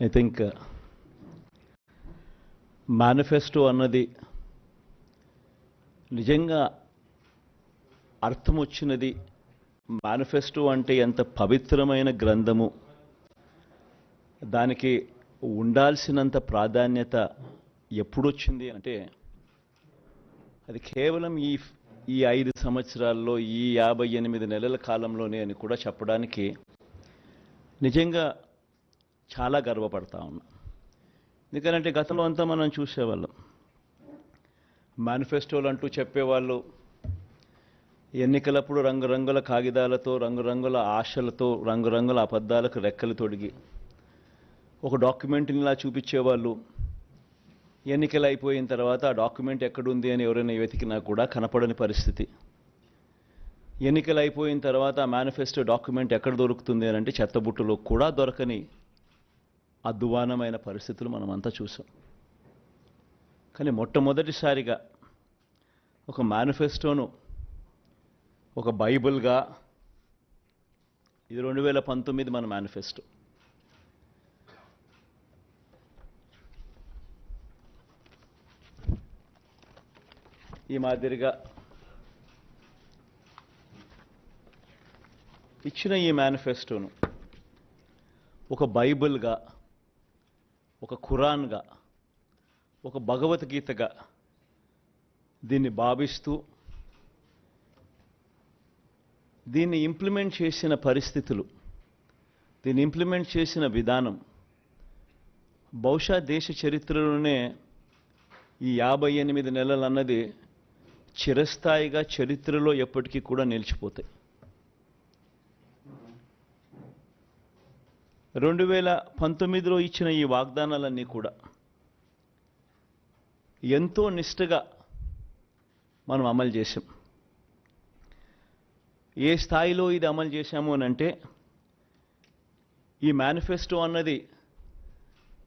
I think manifesto అన్నది నిజంగా అర్థం వచ్చినది. మేనిఫెస్టో అంటే ఎంత పవిత్రమైన గ్రంథము, దానికి ఉండాల్సినంత ప్రాధాన్యత ఎప్పుడొచ్చింది అంటే అది కేవలం ఈ 5 సంవత్సరాల్లో, ఈ 58 నెలల కాలంలోనే అని కూడా చెప్పడానికి నిజంగా చాలా గర్వపడతా ఉన్నా. ఎందుకంటే గతంలో అంతా మనం చూసేవాళ్ళం, మేనిఫెస్టోలు అంటూ చెప్పేవాళ్ళు ఎన్నికలప్పుడు రంగురంగుల కాగితాలతో, రంగురంగుల ఆశలతో, రంగురంగుల అబద్ధాలకు రెక్కలు తొడిగి ఒక డాక్యుమెంట్నిలా చూపించేవాళ్ళు. ఎన్నికలు అయిపోయిన తర్వాత ఆ డాక్యుమెంట్ ఎక్కడుంది అని ఎవరైనా వెతికినా కూడా కనపడని పరిస్థితి. ఎన్నికలు అయిపోయిన తర్వాత ఆ మేనిఫెస్టో డాక్యుమెంట్ ఎక్కడ దొరుకుతుంది అని అంటే చెత్తబుట్టలో కూడా దొరకని అధ్వానమైన పరిస్థితులు మనమంతా చూసాం. కానీ మొట్టమొదటిసారిగా ఒక మేనిఫెస్టోను ఒక బైబిల్గా, ఇది 2019 మన మేనిఫెస్టో, ఈ మాదిరిగా ఇచ్చిన ఈ మేనిఫెస్టోను ఒక బైబిల్గా, ఒక ఖురాన్గా, ఒక భగవద్గీతగా దీన్ని భావిస్తూ దీన్ని ఇంప్లిమెంట్ చేసిన పరిస్థితులు, దీన్ని ఇంప్లిమెంట్ చేసిన విధానం బహుశా దేశ చరిత్రలోనే ఈ 58 నెలలు అన్నది చిరస్థాయిగా చరిత్రలో ఎప్పటికీ కూడా నిలిచిపోతాయి. 2019లో ఇచ్చిన ఈ వాగ్దానాలన్నీ కూడా ఎంతో నిష్ఠగా మనం అమలు చేశాం. ఏ స్థాయిలో ఇది అమలు చేశాము అని అంటే, ఈ మేనిఫెస్టో అన్నది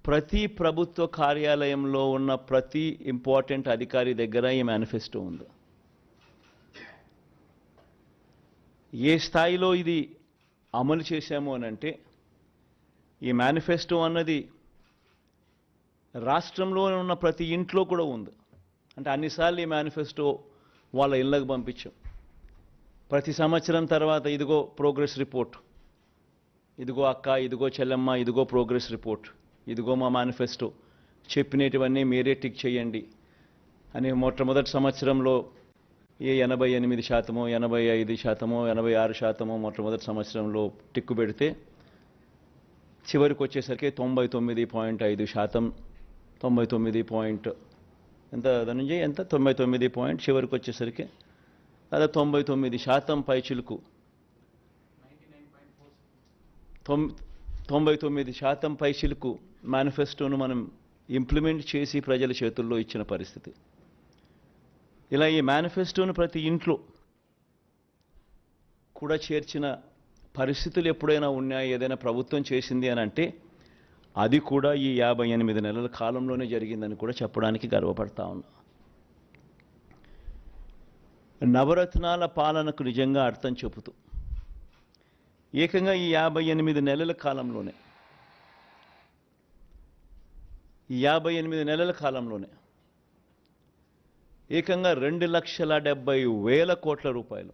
ప్రతి ప్రభుత్వ కార్యాలయంలో ఉన్న ప్రతి ఇంపార్టెంట్ అధికారి దగ్గర ఈ మేనిఫెస్టో ఉంది. ఏ స్థాయిలో ఇది అమలు చేశాము అని అంటే, ఈ మేనిఫెస్టో అన్నది రాష్ట్రంలో ఉన్న ప్రతి ఇంట్లో కూడా ఉంది. అంటే అన్నిసార్లు ఈ మేనిఫెస్టో వాళ్ళ ఇళ్ళకు పంపించాం. ప్రతి సంవత్సరం తర్వాత ఇదిగో ప్రోగ్రెస్ రిపోర్ట్, ఇదిగో అక్క, ఇదిగో చెల్లెమ్మ, ఇదిగో ప్రోగ్రెస్ రిపోర్ట్, ఇదిగో మా మేనిఫెస్టో, చెప్పినటువన్నీ మీరే టిక్ చేయండి అని మొట్టమొదటి సంవత్సరంలో 88%, 85%, 86% మొట్టమొదటి సంవత్సరంలో టిక్కు పెడితే చివరికి వచ్చేసరికి 99.5%, 99 ఎంత ధనంజయ్, ఎంత 99 చివరికి వచ్చేసరికి అలా 99% పైచిలుకు, 99% పైచిలుకు మేనిఫెస్టోను మనం ఇంప్లిమెంట్ చేసి ప్రజల చేతుల్లో ఇచ్చిన పరిస్థితి. ఇలా ఈ మేనిఫెస్టోను ప్రతి ఇంట్లో కూడా చేర్చిన పరిస్థితులు ఎప్పుడైనా ఉన్నాయి, ఏదైనా ప్రభుత్వం చేసింది అని అంటే అది కూడా ఈ 58 నెలల కాలంలోనే జరిగిందని కూడా చెప్పడానికి గర్వపడతా ఉన్నా. నవరత్నాల పాలనకు నిజంగా అర్థం చెబుతూ ఏకంగా ఈ 58 నెలల కాలంలోనే, ఈ 58 నెలల కాలంలోనే ఏకంగా 2,70,000 కోట్ల రూపాయలు,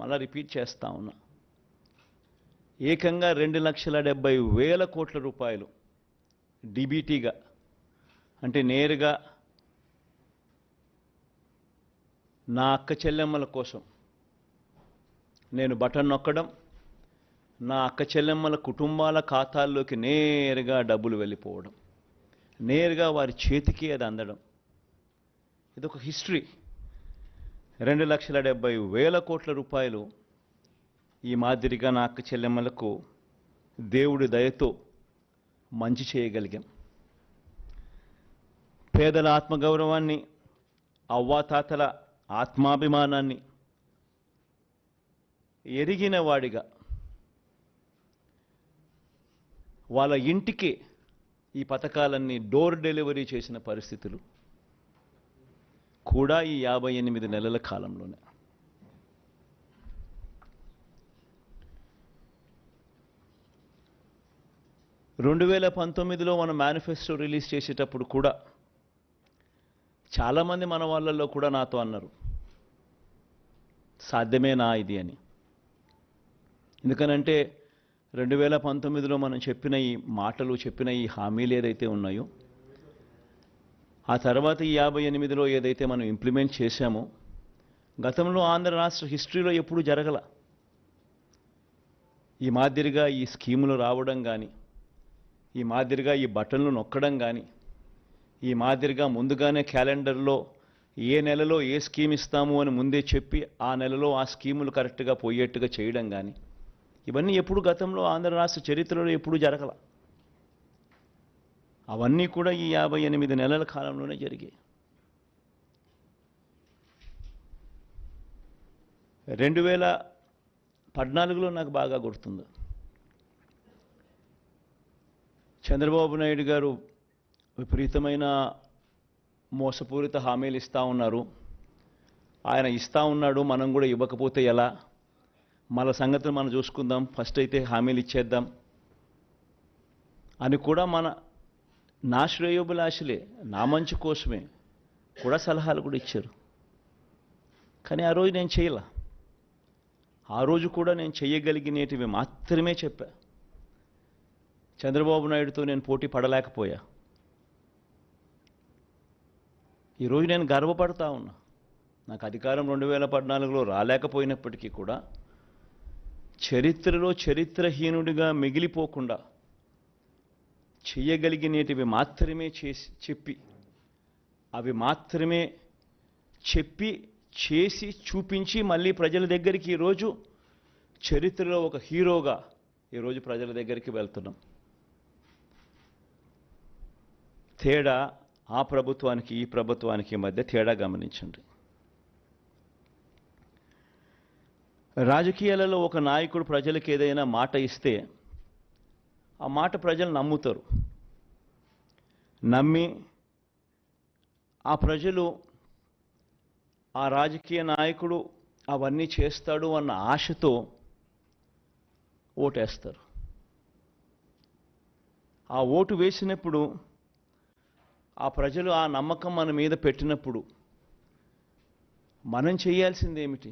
మళ్ళా రిపీట్ చేస్తా ఉన్నా, ఏకంగా 2,70,000 కోట్ల రూపాయలు డిబిటీగా, అంటే నేరుగా నా అక్క చెల్లెమ్మల కోసం నేను బటన్ నొక్కడం, నా అక్క చెల్లెమ్మల కుటుంబాల ఖాతాల్లోకి నేరుగా డబ్బులు వెళ్ళిపోవడం, నేరుగా వారి చేతికి అది అందడం, ఇదొక హిస్టరీ. 2,70,000 కోట్ల రూపాయలు ఈ మాదిరిగా నా అక్క చెల్లెమ్మలకు దేవుడి దయతో మంచి చేయగలిగాం. పేదల ఆత్మగౌరవాన్ని, అవ్వాతాతల ఆత్మాభిమానాన్ని ఎరిగిన వాడిగా వాళ్ళ ఇంటికి ఈ పథకాలన్నీ డోర్ డెలివరీ చేసిన పరిస్థితులు కూడా ఈ 58 నెలల కాలంలోనే. 2019లో మనం మేనిఫెస్టో రిలీజ్ చేసేటప్పుడు కూడా చాలామంది మన వాళ్ళల్లో కూడా నాతో అన్నారు, సాధ్యమేనా ఇది అని. ఎందుకనంటే 2019లో మనం చెప్పిన ఈ మాటలు, చెప్పిన ఈ హామీలు ఏదైతే ఉన్నాయో, ఆ తర్వాత ఈ 58లో ఏదైతే మనం ఇంప్లిమెంట్ చేశామో, గతంలో ఆంధ్ర రాష్ట్ర హిస్టరీలో ఎప్పుడూ జరగల. ఈ మాదిరిగా ఈ స్కీములు రావడం కానీ, ఈ మాదిరిగా ఈ బటన్లు నొక్కడం కానీ, ఈ మాదిరిగా ముందుగానే క్యాలెండర్లో ఏ నెలలో ఏ స్కీమ్ ఇస్తాము అని ముందే చెప్పి ఆ నెలలో ఆ స్కీములు కరెక్ట్గా పోయేట్టుగా చేయడం కానీ, ఇవన్నీ ఎప్పుడు గతంలో ఆంధ్ర రాష్ట్ర చరిత్రలో ఎప్పుడూ జరగల. అవన్నీ కూడా ఈ 58 నెలల కాలంలోనే జరిగాయి. 2014లో నాకు బాగా గుర్తుంది. చంద్రబాబు నాయుడు గారు విపరీతమైన మోసపూరిత హామీలు ఇస్తూ ఉన్నారు. ఆయన ఇస్తూ ఉన్నాడు, మనం కూడా ఇవ్వకపోతే ఎలా, మన సంగతిని మనం చూసుకుందాం, ఫస్ట్ అయితే హామీలు ఇచ్చేద్దాం అని కూడా నా శ్రేయోభిలాషులే, నా మంచి కోసమే కూడా సలహాలు కూడా ఇచ్చారు. కానీ ఆ రోజు నేను చేయలే. ఆ రోజు కూడా నేను చేయగలిగినటివి మాత్రమే చెప్పా. చంద్రబాబు నాయుడుతో నేను పోటీ పడలేకపోయా. ఈరోజు నేను గర్వపడతా ఉన్నా. నాకు అధికారం 2014లో రాలేకపోయినప్పటికీ కూడా చరిత్రలో చరిత్రహీనుడిగా మిగిలిపోకుండా చేయగలిగినటివి మాత్రమే చెప్పి, అవి మాత్రమే చెప్పి చేసి చూపించి మళ్ళీ ప్రజల దగ్గరికి ఈరోజు చరిత్రలో ఒక హీరోగా ఈరోజు ప్రజల దగ్గరికి వెళ్తున్నాం. తేడా ఆ ప్రభుత్వానికి ఈ ప్రభుత్వానికి మధ్య తేడా గమనించండి. రాజకీయాలలో ఒక నాయకుడు ప్రజలకు ఏదైనా మాట ఇస్తే ఆ మాట ప్రజలు నమ్ముతారు. నమ్మి ఆ ప్రజలు ఆ రాజకీయ నాయకుడు అవన్నీ చేస్తాడు అన్న ఆశతో ఓటేస్తారు. ఆ ఓటు వేసినప్పుడు ఆ ప్రజలు ఆ నమ్మకం మన మీద పెట్టినప్పుడు మనం చేయాల్సింది ఏమిటి?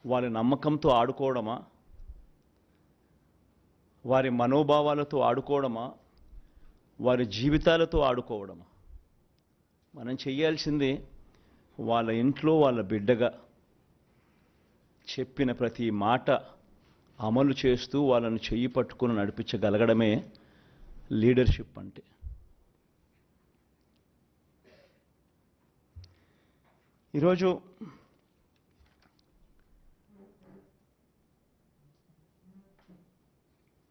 వారి నమ్మకంతో ఆడుకోవడమా? వారి మనోభావాలతో ఆడుకోవడమా? వారి జీవితాలతో ఆడుకోవడమా? మనం చేయాల్సింది వాళ్ళ ఇంట్లో వాళ్ళ బిడ్డగా చెప్పిన ప్రతి మాట అమలు చేస్తూ వాళ్ళను చెయ్యి పట్టుకుని నడిపించగలగడమే లీడర్షిప్ అంటే. ఈరోజు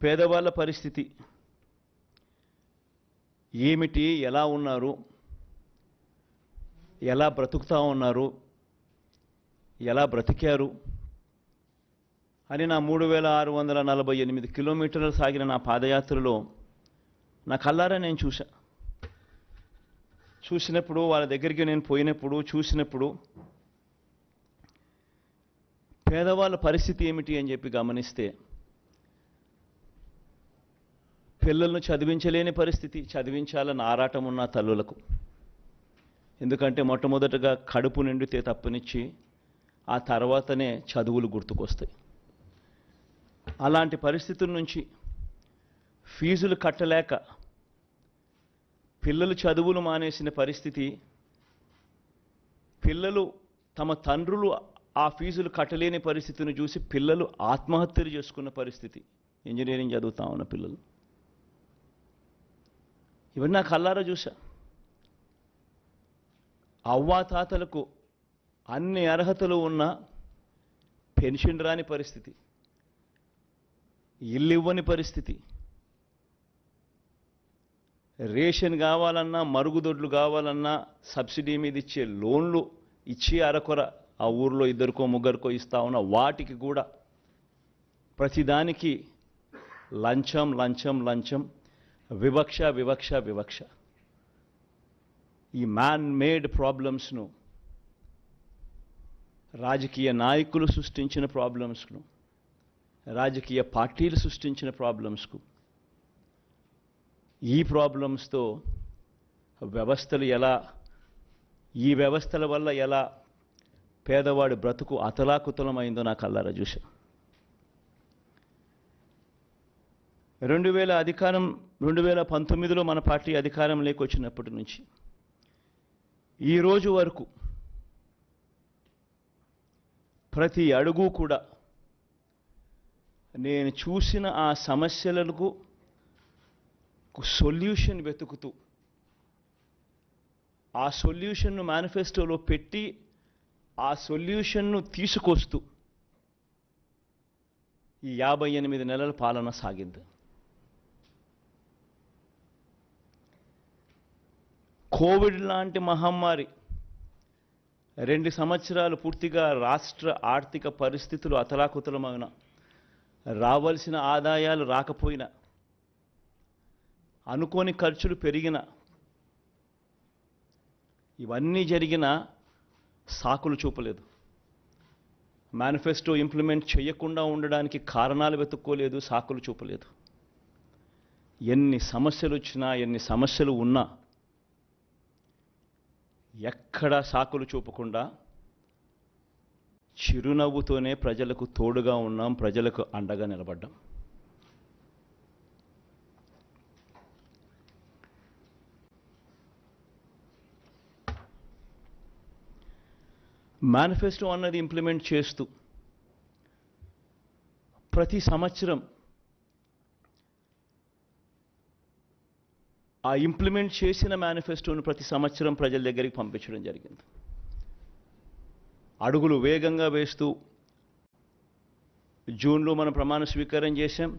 పేదవాళ్ళ పరిస్థితి ఏమిటి, ఎలా ఉన్నారు, ఎలా బ్రతుకుతూ ఉన్నారు, ఎలా బ్రతికారు అని నా 3648 కిలోమీటర్లు సాగిన నా పాదయాత్రలో నా కళ్ళారా నేను చూసినప్పుడు, వాళ్ళ దగ్గరికి నేను పోయినప్పుడు చూసినప్పుడు పేదవాళ్ళ పరిస్థితి ఏమిటి అని చెప్పి గమనిస్తే, పిల్లలను చదివించలేని పరిస్థితి, చదివించాలని ఆరాటం ఉన్న తల్లులకు. ఎందుకంటే మొట్టమొదటగా కడుపు నిండితే తప్పనిచ్చి ఆ తర్వాతనే చదువులు గుర్తుకొస్తాయి. అలాంటి పరిస్థితుల నుంచి ఫీజులు కట్టలేక పిల్లలు చదువులు మానేసిన పరిస్థితి, పిల్లలు తమ తండ్రులు ఆ ఫీజులు కట్టలేని పరిస్థితిని చూసి పిల్లలు ఆత్మహత్యలు చేసుకున్న పరిస్థితి, ఇంజనీరింగ్ చదువుతా ఉన్న పిల్లలు. ఇవన్నీ నా కళ్ళారా చూసా. అవ్వాతాతలకు అన్ని అర్హతలు ఉన్న పెన్షన్ రాని పరిస్థితి, ఇల్లు ఇవ్వని పరిస్థితి, రేషన్ కావాలన్నా, మరుగుదొడ్లు కావాలన్నా సబ్సిడీ మీద ఇచ్చే లోన్లు ఇచ్చి అరకొర ఆ ఊర్లో ఇద్దరికో ముగ్గురికో ఇస్తా ఉన్న వాటికి కూడా ప్రతిదానికి లంచం లంచం లంచం, వివక్ష వివక్ష వివక్ష. ఈ మ్యాన్ మేడ్ ప్రాబ్లమ్స్ను, రాజకీయ నాయకులు సృష్టించిన ప్రాబ్లమ్స్ను రాజకీయ పార్టీలు సృష్టించిన ప్రాబ్లమ్స్కు ఈ ప్రాబ్లమ్స్తో వ్యవస్థలు ఎలా ఈ వ్యవస్థల వల్ల ఎలా పేదవాడి బ్రతుకు అతలాకుతలమైందో నాకు కళ్ళారా చూశా. 2019లో మన పార్టీ అధికారంలోకి వచ్చినప్పటి నుంచి ఈ రోజు వరకు ప్రతి అడుగు కూడా నేను చూసిన ఆ సమస్యలకు సొల్యూషన్ వెతుకుతూ ఆ సొల్యూషన్ను మేనిఫెస్టోలో పెట్టి ఆ సొల్యూషన్ను తీసుకొస్తూ ఈ 58 నెలల పాలన సాగింది. కోవిడ్ లాంటి మహమ్మారి 2 సంవత్సరాలు పూర్తిగా రాష్ట్ర ఆర్థిక పరిస్థితులు అతలాకుతలమైన, రావాల్సిన ఆదాయాలు రాకపోయినా, అనుకోని ఖర్చులు పెరిగిన, ఇవన్నీ జరిగిన సాకులు చూపలేదు. మేనిఫెస్టో ఇంప్లిమెంట్ చేయకుండా ఉండడానికి కారణాలు వెతుక్కోలేదు, సాకులు చూపలేదు. ఎన్ని సమస్యలు వచ్చినా, ఎన్ని సమస్యలు ఉన్నా ఎక్కడా సాకులు చూపకుండా చిరునవ్వుతోనే ప్రజలకు తోడుగా ఉన్నాం, ప్రజలకు అండగా నిలబడ్డాం. మేనిఫెస్టో అన్నది ఇంప్లిమెంట్ చేస్తూ ప్రతి సంవత్సరం ఆ ఇంప్లిమెంట్ చేసిన మేనిఫెస్టోను ప్రతి సంవత్సరం ప్రజల దగ్గరికి పంపించడం జరిగింది. అడుగులు వేగంగా వేస్తూ జూన్లో మనం ప్రమాణ స్వీకారం చేశాం.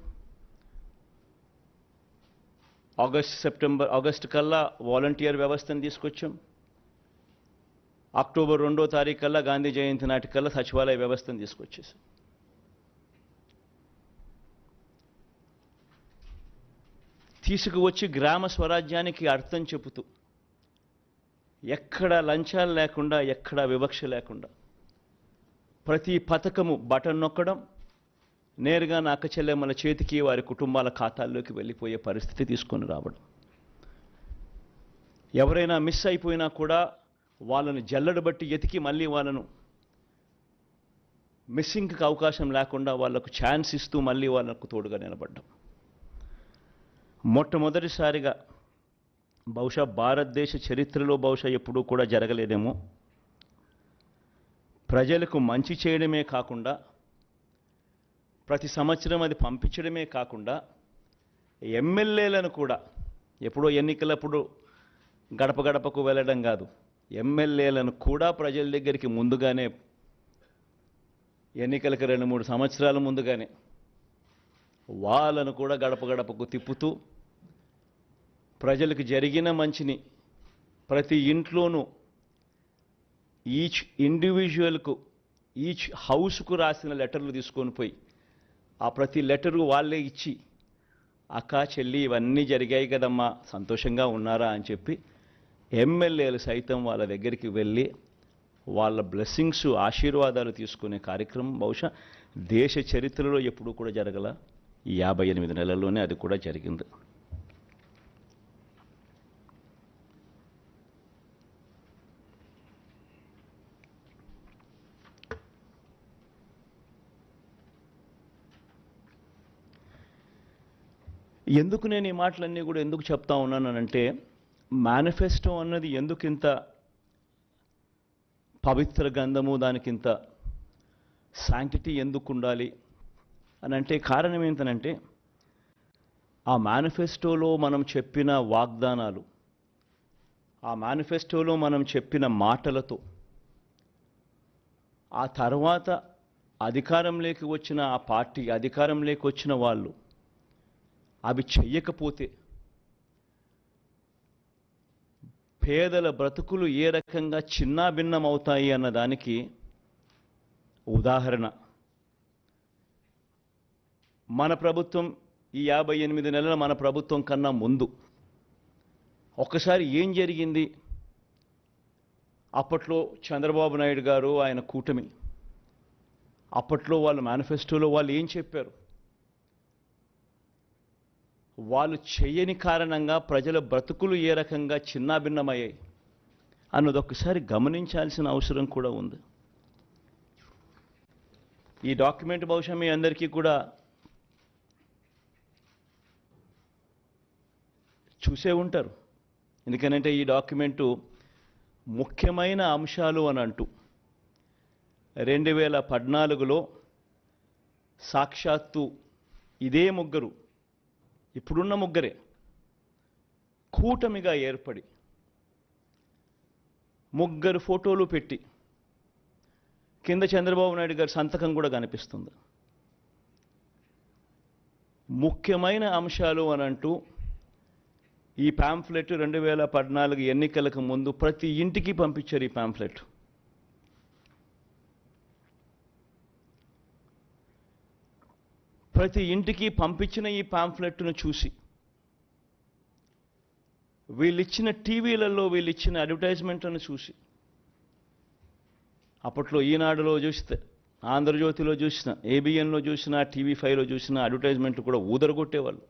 ఆగస్టు కల్లా వాలంటీర్ వ్యవస్థను తీసుకొచ్చాం. అక్టోబర్ 2వ తారీఖు కల్లా గాంధీ జయంతి నాటికల్లా సచివాలయ వ్యవస్థను తీసుకొచ్చేసాం. తీసుకువచ్చి గ్రామ స్వరాజ్యానికి అర్థం చెబుతూ ఎక్కడ లంచాలు లేకుండా, ఎక్కడ వివక్ష లేకుండా ప్రతి పథకము బటన్ నొక్కడం, నేరుగా నా అక్క చెల్లెమ్మల చేతికి వారి కుటుంబాల ఖాతాల్లోకి వెళ్ళిపోయే పరిస్థితి తీసుకొని రావడం. ఎవరైనా మిస్ అయిపోయినా కూడా వాళ్ళను జల్లెడ బట్టి ఎతికి మళ్ళీ వాళ్ళను మిస్సింగ్కి అవకాశం లేకుండా వాళ్లకు ఛాన్స్ ఇస్తూ మళ్ళీ వాళ్ళకు తోడుగా నిలబడ్డాం. మొట్టమొదటిసారిగా బహుశా భారతదేశ చరిత్రలో బహుశా ఎప్పుడూ కూడా జరగలేదేమో, ప్రజలకు మంచి చేయడమే కాకుండా ప్రతి సంవత్సరం అది పంపించడమే కాకుండా ఎమ్మెల్యేలను కూడా ఎప్పుడో ఎన్నికలప్పుడు గడప గడపకు వెళ్ళడం కాదు, ఎమ్మెల్యేలను కూడా ప్రజల దగ్గరికి ముందుగానే, ఎన్నికలకు 2-3 సంవత్సరాల ముందుగానే వాళ్ళను కూడా గడప గడపకు తిప్పుతూ ప్రజలకు జరిగిన మంచిని ప్రతి ఇంట్లోనూ ఈచ్ ఇండివిజువల్కు, ఈచ్ హౌస్కు రాసిన లెటర్లు తీసుకొని పోయి ఆ ప్రతి లెటరు వాళ్ళే ఇచ్చి, అక్క చెల్లి ఇవన్నీ జరిగాయి కదమ్మా, సంతోషంగా ఉన్నారా అని చెప్పి ఎమ్మెల్యేలు సైతం వాళ్ళ దగ్గరికి వెళ్ళి వాళ్ళ బ్లెస్సింగ్స్, ఆశీర్వాదాలు తీసుకునే కార్యక్రమం బహుశా దేశ చరిత్రలో ఎప్పుడూ కూడా జరగల. ఈ 58 నెలల్లోనే అది కూడా జరిగింది. ఎందుకు నేను ఈ మాటలన్నీ కూడా ఎందుకు చెప్తా ఉన్నానంటే, మేనిఫెస్టో అన్నది ఎందుకింత పవిత్ర గంధము, దానికింత శాంక్టిటీ ఎందుకు ఉండాలి అని అంటే కారణం ఏంటనంటే, ఆ మేనిఫెస్టోలో మనం చెప్పిన వాగ్దానాలు, ఆ మేనిఫెస్టోలో మనం చెప్పిన మాటలతో ఆ తర్వాత అధికారంలోకి వచ్చిన ఆ పార్టీ, అధికారంలోకి వచ్చిన వాళ్ళు అవి చెయ్యకపోతే పేదల బ్రతుకులు ఏ రకంగా చిన్నాభిన్నమవుతాయి అన్నదానికి ఉదాహరణ. మన ప్రభుత్వం ఈ 58 నెలల మన ప్రభుత్వం కన్నా ముందు ఒక్కసారి ఏం జరిగింది, అప్పట్లో చంద్రబాబు నాయుడు గారు, ఆయన కూటమి, అప్పట్లో వాళ్ళ మేనిఫెస్టోలో వాళ్ళు ఏం చెప్పారు, వాళ్ళు చేయని కారణంగా ప్రజల బ్రతుకులు ఏ రకంగా చిన్నాభిన్నమయ్యాయి అన్నది ఒక్కసారి గమనించాల్సిన అవసరం కూడా ఉంది. ఈ డాక్యుమెంట్ బహుశా మీ అందరికీ కూడా చూసే ఉంటారు. ఎందుకనంటే ఈ డాక్యుమెంటు ముఖ్యమైన అంశాలు అని అంటూ 2014లో సాక్షాత్తు ఇదే ముగ్గురు, ఇప్పుడున్న ముగ్గురే కూటమిగా ఏర్పడి ముగ్గురు ఫోటోలు పెట్టి కింద చంద్రబాబు నాయుడు గారి సంతకం కూడా కనిపిస్తుంది. ముఖ్యమైన అంశాలు అని అంటూ ఈ పాంఫ్లెట్ 2014 ఎన్నికలకు ముందు ప్రతి ఇంటికి పంపించారు. ఈ పాంఫ్లెట్ ప్రతి ఇంటికి పంపించిన ఈ పాంఫ్లెట్ను చూసి వీళ్ళిచ్చిన టీవీలలో వీళ్ళిచ్చిన అడ్వర్టైజ్మెంట్లను చూసి అప్పట్లో ఈనాడులో చూస్తే, ఆంధ్రజ్యోతిలో చూసిన, ఏబిఎన్లో చూసిన, TV5లో చూసిన అడ్వర్టైజ్మెంట్లు కూడా ఊదరగొట్టేవాళ్ళు.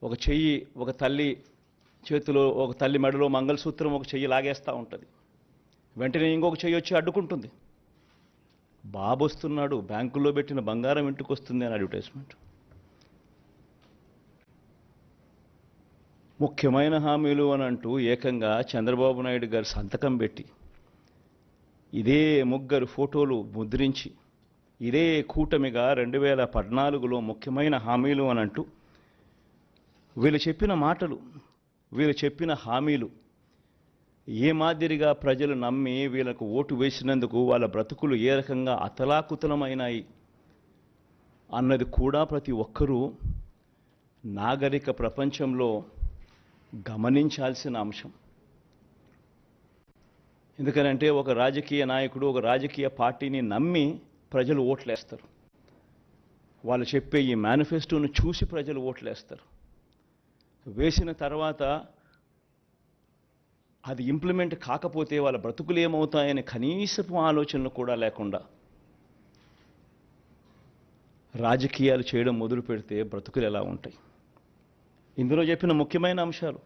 ఒక చెయ్యి ఒక తల్లి చేతిలో, ఒక తల్లి మెడలో మంగళసూత్రం ఒక చెయ్యి లాగేస్తూ ఉంటుంది. వెంటనే ఇంకొక చెయ్యి వచ్చి అడ్డుకుంటుంది. బాబు వస్తున్నాడు, బ్యాంకుల్లో పెట్టిన బంగారం ఇంటికి వస్తుంది అని అడ్వర్టైజ్మెంట్. ముఖ్యమైన హామీలు అని అంటూ ఏకంగా చంద్రబాబు నాయుడు గారు సంతకం పెట్టి ఇదే ముగ్గురు ఫోటోలు ముద్రించి ఇదే కూటమిగా 2014లో ముఖ్యమైన హామీలు అని అంటూ వీళ్ళు చెప్పిన మాటలు, వీళ్ళు చెప్పిన హామీలు ఏ మాదిరిగా ప్రజలు నమ్మి వీళ్ళకు ఓటు వేసినందుకు వాళ్ళ బ్రతుకులు ఏ రకంగా అతలాకుతలమైనాయి అన్నది కూడా ప్రతి ఒక్కరూ నాగరిక ప్రపంచంలో గమనించాల్సిన అంశం. ఎందుకనంటే ఒక రాజకీయ నాయకుడు ఒక రాజకీయ పార్టీని నమ్మి ప్రజలు ఓట్లేస్తారు. వాళ్ళు చెప్పే ఈ మేనిఫెస్టోను చూసి ప్రజలు ఓట్లేస్తారు. వేసిన తర్వాత అది ఇంప్లిమెంట్ కాకపోతే వాళ్ళ బ్రతుకులు ఏమవుతాయని కనీసపు ఆలోచనలు కూడా లేకుండా రాజకీయాలు చేయడం మొదలు పెడితే బ్రతుకులు ఎలా ఉంటాయి? ఇందులో చెప్పిన ముఖ్యమైన అంశాలు,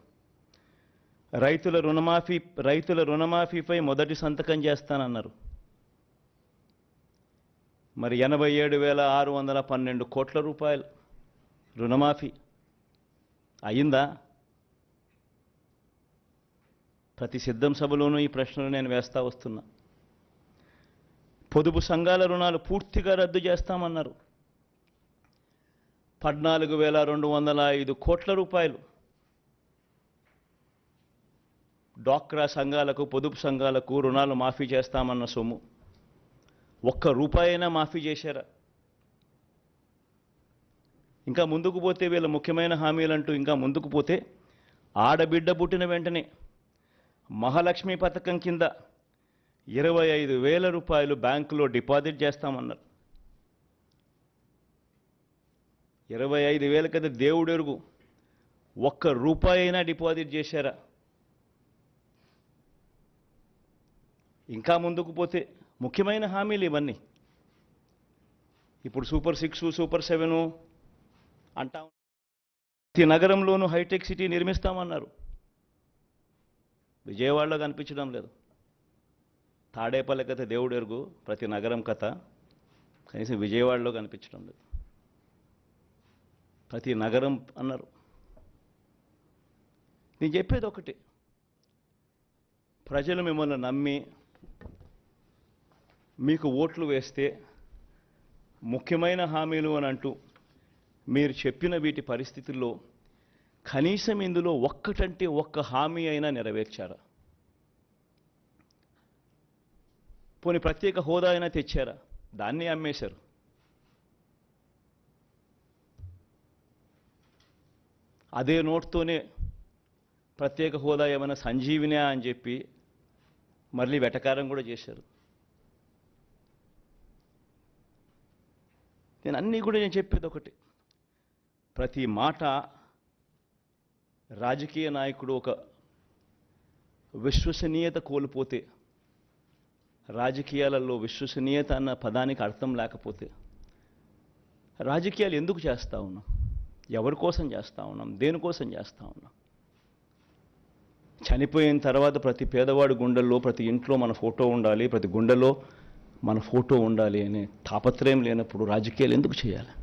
రైతుల రుణమాఫీపై మొదటి సంతకం చేస్తానన్నారు. మరి 87,612 కోట్ల రూపాయలు రుణమాఫీ అయిందా? ప్రతి సిద్ధం సభలోనూ ఈ ప్రశ్నలు నేను వేస్తా వస్తున్నా. పొదుపు సంఘాల రుణాలు పూర్తిగా రద్దు చేస్తామన్నారు. 14,205 కోట్ల రూపాయలు డ్వాక్రా సంఘాలకు, పొదుపు సంఘాలకు రుణాలు మాఫీ చేస్తామన్న సొమ్ము ఒక్క రూపాయైనా మాఫీ చేశారా? ఇంకా ముందుకు పోతే వీళ్ళ ముఖ్యమైన హామీలంటూ ఇంకా ముందుకు పోతే ఆడబిడ్డ పుట్టిన వెంటనే మహాలక్ష్మి పథకం కింద 25,000 రూపాయలు బ్యాంకులో డిపాజిట్ చేస్తామన్నారు. 25,000 కదా దేవుడెరుగు, ఒక్క రూపాయి అయినా డిపాజిట్ చేశారా? ఇంకా ముందుకు పోతే ముఖ్యమైన హామీలు ఇవన్నీ. ఇప్పుడు సూపర్ 6, సూపర్ 7 అంటా ప్రతి నగరంలోనూ హైటెక్ సిటీ నిర్మిస్తామన్నారు. విజయవాడలో కనిపించడం లేదు. తాడేపల్లి కథ దేవుడు ఎరుగు, ప్రతి నగరం కథ కనీసం విజయవాడలో కనిపించడం లేదు. ప్రతి నగరం అన్నారు. నేను చెప్పేది ఒకటి, ప్రజలు మిమ్మల్ని నమ్మి మీకు ఓట్లు వేస్తే ముఖ్యమైన హామీలు అని అంటూ మీరు చెప్పిన వీటి పరిస్థితుల్లో కనీసం ఇందులో ఒక్కటంటే ఒక్క హామీ అయినా నెరవేర్చారా? పోనీ ప్రత్యేక హోదా అయినా తెచ్చారా? దాన్ని అమ్మేశారు. అదే నోట్తోనే ప్రత్యేక హోదా ఏమైనా సంజీవినా అని చెప్పి మళ్ళీ వెటకారం కూడా చేశారు. నేను చెప్పేది ఒకటి, ప్రతి మాట రాజకీయ నాయకుడు ఒక విశ్వసనీయత కోల్పోతే రాజకీయాలలో విశ్వసనీయత అన్న పదానికి అర్థం లేకపోతే రాజకీయాలు ఎందుకు చేస్తూ ఉన్నాం? ఎవరి కోసం చేస్తూ ఉన్నాం? దేనికోసం చేస్తూ ఉన్నాం? చనిపోయిన తర్వాత ప్రతి పేదవాడి గుండెల్లో, ప్రతి ఇంట్లో మన ఫోటో ఉండాలి, ప్రతి గుండెలో మన ఫోటో ఉండాలి అనే తాపత్రయం లేనప్పుడు రాజకీయాలు ఎందుకు చేయాలి?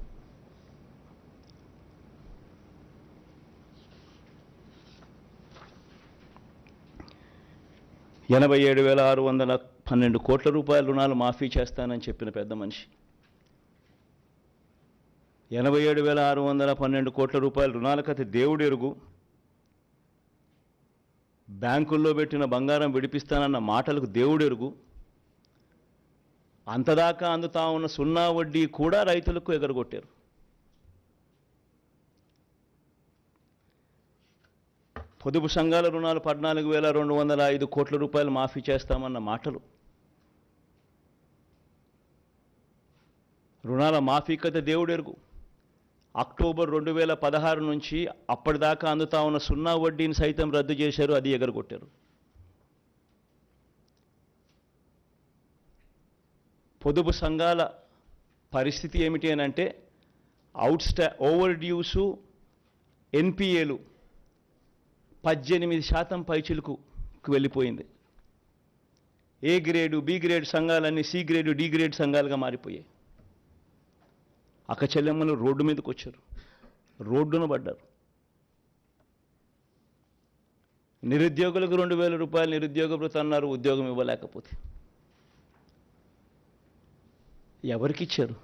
₹87,612 కోట్ల రూపాయల రుణాలు మాఫీ చేస్తానని చెప్పిన పెద్ద మనిషి 87,612 కోట్ల రూపాయల రుణాల కథ దేవుడు ఎరుగు. బ్యాంకుల్లో పెట్టిన బంగారం విడిపిస్తానన్న మాటలకు దేవుడు ఎరుగు. అంతదాకా అందుతా ఉన్న సున్నా వడ్డీ కూడా రైతులకు ఎగరగొట్టారు. పొదుపు సంఘాల రుణాలు 14,205 కోట్ల రూపాయలు మాఫీ చేస్తామన్న మాటలు, రుణాల మాఫీ కథ దేవుడు ఎరుగు. అక్టోబర్ 2016 నుంచి అప్పటిదాకా అందుతా ఉన్న సున్నా వడ్డీని సైతం రద్దు చేశారు, అది ఎగరగొట్టారు. పొదుపు సంఘాల పరిస్థితి ఏమిటి అని అంటే ఓవర్ డ్యూసు ఎన్పిఏలు 18% పైచిలుకు వెళ్ళిపోయింది. ఏ గ్రేడు, బి గ్రేడ్ సంఘాలన్నీ సి గ్రేడు, డి గ్రేడ్ సంఘాలుగా మారిపోయాయి. అక్కచెల్లెమ్మలు రోడ్డు మీదకి వచ్చారు, రోడ్డున పడ్డారు. నిరుద్యోగులకు 2,000 రూపాయలు నిరుద్యోగ భృతి అన్నారు, ఉద్యోగం ఇవ్వలేకపోతే. ఎవరికి ఇచ్చారు?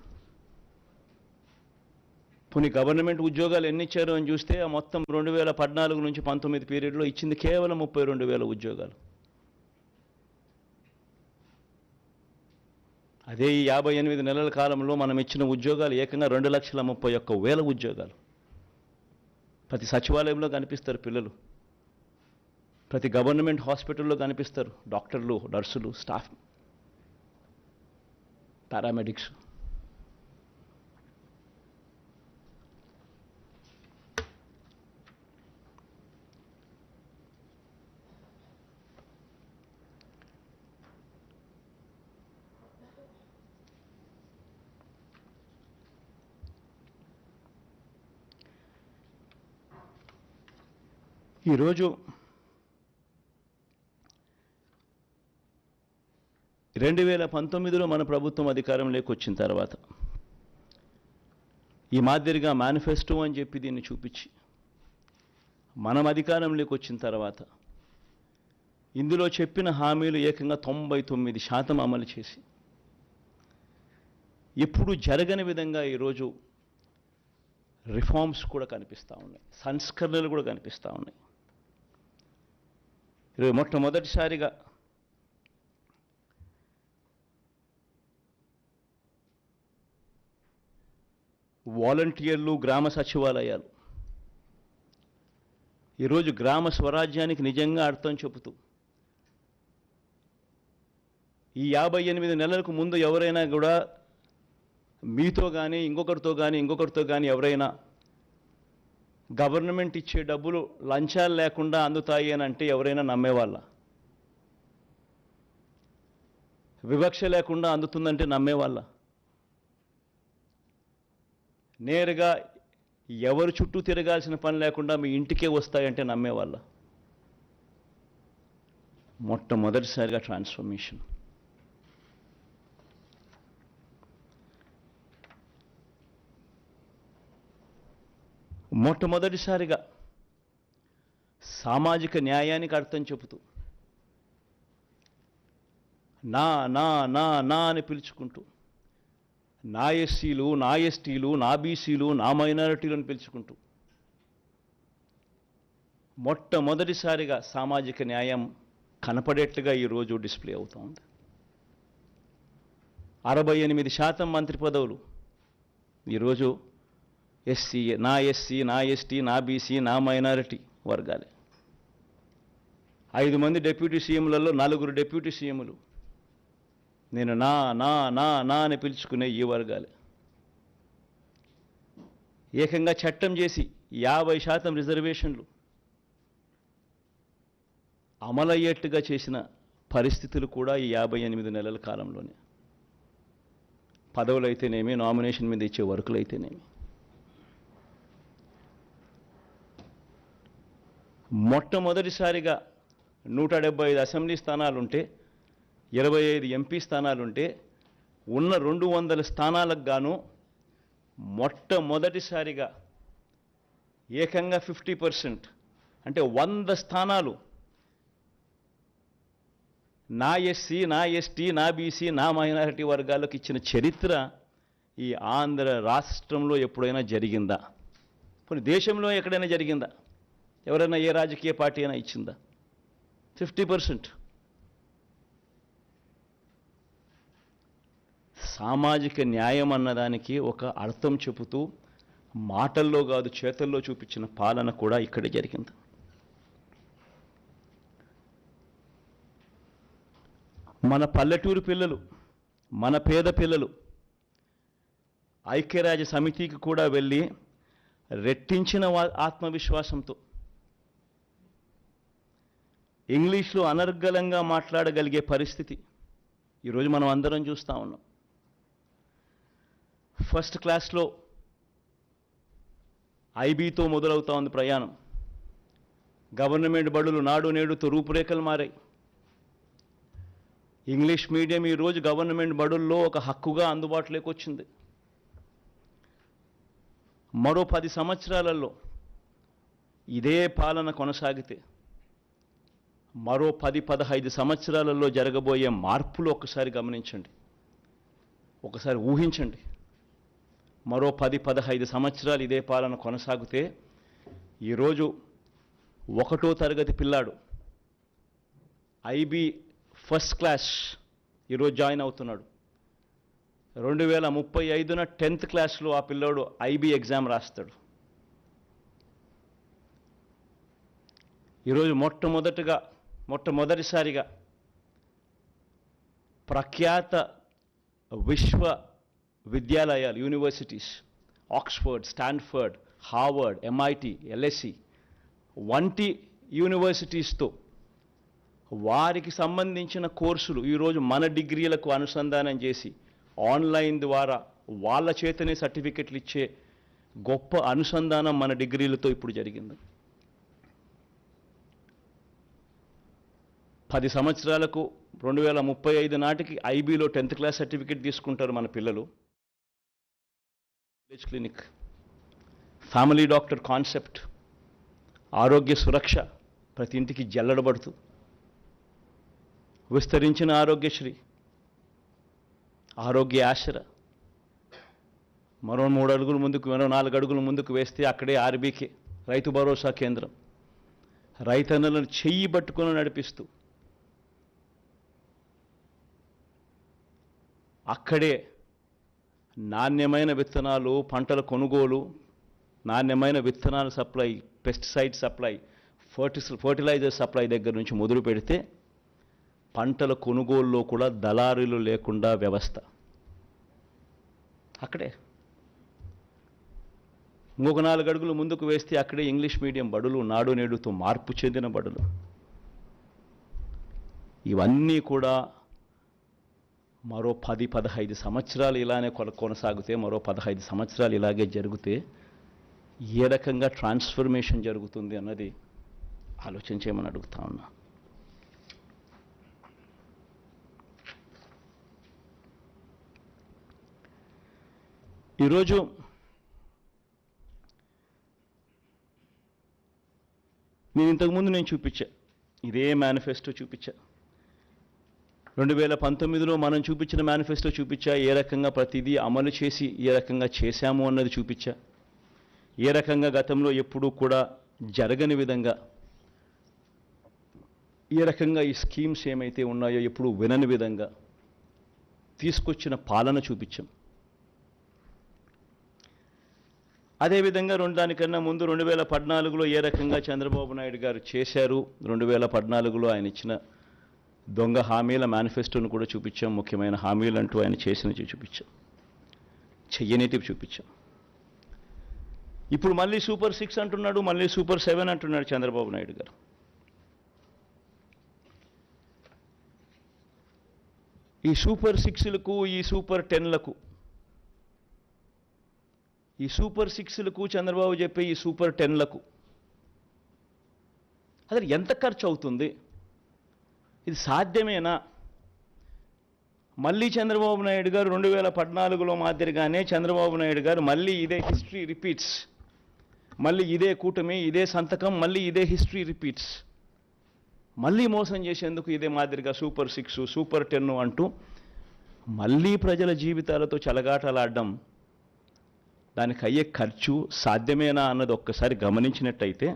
కొన్ని గవర్నమెంట్ ఉద్యోగాలు ఎన్ని ఇచ్చారు అని చూస్తే ఆ మొత్తం 2014 నుంచి 19 పీరియడ్లో ఇచ్చింది కేవలం 32,000 ఉద్యోగాలు. అదే ఈ 58 నెలల కాలంలో మనం ఇచ్చిన ఉద్యోగాలు ఏకంగా 2,31,000 ఉద్యోగాలు. ప్రతి సచివాలయంలో కనిపిస్తారు పిల్లలు, ప్రతి గవర్నమెంట్ హాస్పిటల్లో కనిపిస్తారు డాక్టర్లు, నర్సులు, స్టాఫ్, పారామెడిక్స్. ఈరోజు 2019లో మన ప్రభుత్వం అధికారంలోకి వచ్చిన తర్వాత ఈ మాదిరిగా మేనిఫెస్టో అని చెప్పి దీన్ని చూపించి మనం అధికారంలోకి వచ్చిన తర్వాత ఇందులో చెప్పిన హామీలు ఏకంగా 99% అమలు చేసి ఎప్పుడు జరగని విధంగా ఈరోజు రిఫార్మ్స్ కూడా కనిపిస్తూ ఉన్నాయి, సంస్కరణలు కూడా కనిపిస్తూ ఉన్నాయి. ఈరోజు మొట్టమొదటిసారిగా వాలంటీర్లు, గ్రామ సచివాలయాలు ఈరోజు గ్రామ స్వరాజ్యానికి నిజంగా అర్థం చెబుతూ ఈ 58 నెలలకు ముందు ఎవరైనా కూడా మీతో కానీ ఇంకొకరితో కానీ ఎవరైనా గవర్నమెంట్ ఇచ్చే డబ్బులు లంచాలు లేకుండా అందుతాయి అని అంటే ఎవరైనా నమ్మేవాళ్ళ? వివక్ష లేకుండా అందుతుందంటే నమ్మేవాళ్ళ? నేరుగా ఎవరు చుట్టూ తిరగాల్సిన పని లేకుండా మీ ఇంటికే వస్తాయంటే నమ్మేవాళ్ళ? మొట్టమొదటిసారిగా ట్రాన్స్ఫర్మేషన్. మొట్టమొదటిసారిగా సామాజిక న్యాయానికి అర్థం చెబుతూ నా నా నా నా అని పిలుచుకుంటూ నా ఎస్సీలు, నా ఎస్టీలు, నా బీసీలు, నా మైనారిటీలను పిలుచుకుంటూ మొట్టమొదటిసారిగా సామాజిక న్యాయం కనపడేట్లుగా ఈరోజు డిస్ప్లే అవుతూ ఉంది. 68% మంత్రి పదవులు ఈరోజు ఎస్సీ, నా ఎస్టీ, నా బీసీ, నా మైనారిటీ వర్గాలే. 5 మంది డిప్యూటీ సీఎంలలో 4 డిప్యూటీ సీఎంలు నేను నా నా నా నా అని పిలుచుకునే ఈ వర్గాలే. ఏకంగా చట్టం చేసి 50% రిజర్వేషన్లు అమలయ్యేట్టుగా చేసిన పరిస్థితులు కూడా ఈ 58 నెలల కాలంలోనే. పదవులు అయితేనేమి, నామినేషన్ మీద ఇచ్చే వర్కులు అయితేనేమి. మొట్టమొదటిసారిగా 175 అసెంబ్లీ స్థానాలుంటే, 25 ఎంపీ స్థానాలుంటే, ఉన్న 200 స్థానాలకు గాను మొట్టమొదటిసారిగా ఏకంగా 50%, అంటే 100 స్థానాలు నా ఎస్సీ, నా ఎస్టీ, నా బీసీ, నా మైనారిటీ వర్గాలకు ఇచ్చిన చరిత్ర ఈ ఆంధ్ర రాష్ట్రంలో ఎప్పుడైనా జరిగిందా? కొన్ని దేశంలో ఎక్కడైనా జరిగిందా? ఎవరైనా ఏ రాజకీయ పార్టీ అయినా ఇచ్చిందా? 50%. సామాజిక న్యాయం అన్నదానికి ఒక అర్థం చెబుతూ మాటల్లో కాదు చేతల్లో చూపించిన పాలన కూడా ఇక్కడ జరిగింది. మన పల్లెటూరు పిల్లలు, మన పేద పిల్లలు ఐక్యరాజ్య సమితికి కూడా వెళ్ళి రెట్టించిన ఆత్మవిశ్వాసంతో ఇంగ్లీష్లో అనర్గళంగా మాట్లాడగలిగే పరిస్థితి ఈరోజు మనం అందరం చూస్తూ ఉన్నాం. ఫస్ట్ క్లాస్లో ఐబీతో మొదలవుతా ఉంది ప్రయాణం. గవర్నమెంట్ బడులు నాడు నేడుతో రూపురేఖలు మారాయి. ఇంగ్లీష్ మీడియం ఈరోజు గవర్నమెంట్ బడుల్లో ఒక హక్కుగా అందుబాటులోకి వచ్చింది. మరో 10 సంవత్సరాలలో ఇదే పాలన కొనసాగితే, మరో 10-15 సంవత్సరాలలో జరగబోయే మార్పులు ఒక్కసారి గమనించండి, ఒకసారి ఊహించండి. మరో 10-15 సంవత్సరాలు ఇదే పాలన కొనసాగితే, ఈరోజు 1వ తరగతి పిల్లాడు ఐబీ ఫస్ట్ క్లాస్ ఈరోజు జాయిన్ అవుతున్నాడు. 2035న 10th క్లాస్లో ఆ పిల్లోడు ఐబీ ఎగ్జామ్ రాస్తాడు. ఈరోజు మొట్టమొదటిసారిగా ప్రఖ్యాత విశ్వ విద్యాలయాలు, universities, Oxford, Stanford, Harvard, MIT, LSC వంటి యూనివర్సిటీస్తో వారికి సంబంధించిన కోర్సులు ఈరోజు మన డిగ్రీలకు అనుసంధానం చేసి ఆన్లైన్ ద్వారా వాళ్ళ చేతనే సర్టిఫికెట్లు ఇచ్చే గొప్ప అనుసంధానం మన డిగ్రీలతో ఇప్పుడు జరిగింది. 10 సంవత్సరాలకు 2035 నాటికి ఐబీలో 10th క్లాస్ సర్టిఫికెట్ తీసుకుంటారు మన పిల్లలు. Village clinic, family doctor concept, ఆరోగ్య సురక్ష ప్రతి ఇంటికి జల్లడబడుతూ, విస్తరించిన ఆరోగ్యశ్రీ, ఆరోగ్య ఆశ్ర, మరో 3 అడుగులు ముందుకు, మరో 4 అడుగులు ముందుకు వేస్తే అక్కడే ఆర్బీకే రైతు భరోసా కేంద్రం, రైతన్నలను చెయ్యి పట్టుకుని నడిపిస్తూ అక్కడే నాణ్యమైన విత్తనాలు, పంటల కొనుగోలు, నాణ్యమైన విత్తనాల supply, pesticide supply, fertiliser supply దగ్గర నుంచి మొదలు పెడితే పంటల కొనుగోలులో కూడా దళారీలు లేకుండా వ్యవస్థ అక్కడే. ఇంకొక 4 అడుగులు ముందుకు వేస్తే అక్కడే ఇంగ్లీష్ మీడియం బడులు, నాడు నేడుతో మార్పు చెందిన బడులు. ఇవన్నీ కూడా మరో 10-15 సంవత్సరాలు ఇలానే కొనసాగితే, మరో 15 సంవత్సరాలు ఇలాగే జరిగితే ఏ రకంగా ట్రాన్స్ఫర్మేషన్ జరుగుతుంది అన్నది ఆలోచన చేయమని అడుగుతా ఉన్నా. ఈరోజు నేను ఇంతకుముందు చూపించా, ఇదే మేనిఫెస్టో చూపించా. 2019లో మనం చూపించిన మేనిఫెస్టో చూపించా. ఏ రకంగా ప్రతిదీ అమలు చేసి ఏ రకంగా చేశాము అన్నది చూపించా. ఏ రకంగా గతంలో ఎప్పుడూ కూడా జరగని విధంగా, ఏ రకంగా ఈ స్కీమ్స్ ఏమైతే ఉన్నాయో ఎప్పుడు వినని విధంగా తీసుకొచ్చిన పాలన చూపించాం. అదేవిధంగా దానికన్నా ముందు 2014లో ఏ రకంగా చంద్రబాబు నాయుడు గారు చేశారు, 2014లో ఆయన ఇచ్చిన దొంగ హామీల మేనిఫెస్టోను కూడా చూపించాం. ముఖ్యమైన హామీలు అంటూ ఆయన చేసినవి చూపించాం, చెయ్యనిటివి చూపించాం. ఇప్పుడు మళ్ళీ సూపర్ 6 అంటున్నాడు, మళ్ళీ సూపర్ 7 అంటున్నాడు చంద్రబాబు నాయుడు గారు. ఈ సూపర్ సిక్స్లకు ఈ సూపర్ టెన్లకు చంద్రబాబు చెప్పే ఈ సూపర్ టెన్లకు అసలు ఎంత ఖర్చు అవుతుంది? ఇది సాధ్యమేనా? మళ్ళీ చంద్రబాబు నాయుడు గారు 2014లో మాదిరిగానే చంద్రబాబు నాయుడు గారు మళ్ళీ ఇదే హిస్టరీ రిపీట్స్, మళ్ళీ ఇదే కూటమి, ఇదే సంతకం, మళ్ళీ ఇదే హిస్టరీ రిపీట్స్, మళ్ళీ మోసం చేసేందుకు ఇదే మాదిరిగా సూపర్ 6 సూపర్ 10 అంటూ మళ్ళీ ప్రజల జీవితాలతో చెలగాటలాడడం, దానికి అయ్యే ఖర్చు సాధ్యమేనా అన్నది ఒక్కసారి గమనించినట్టయితే,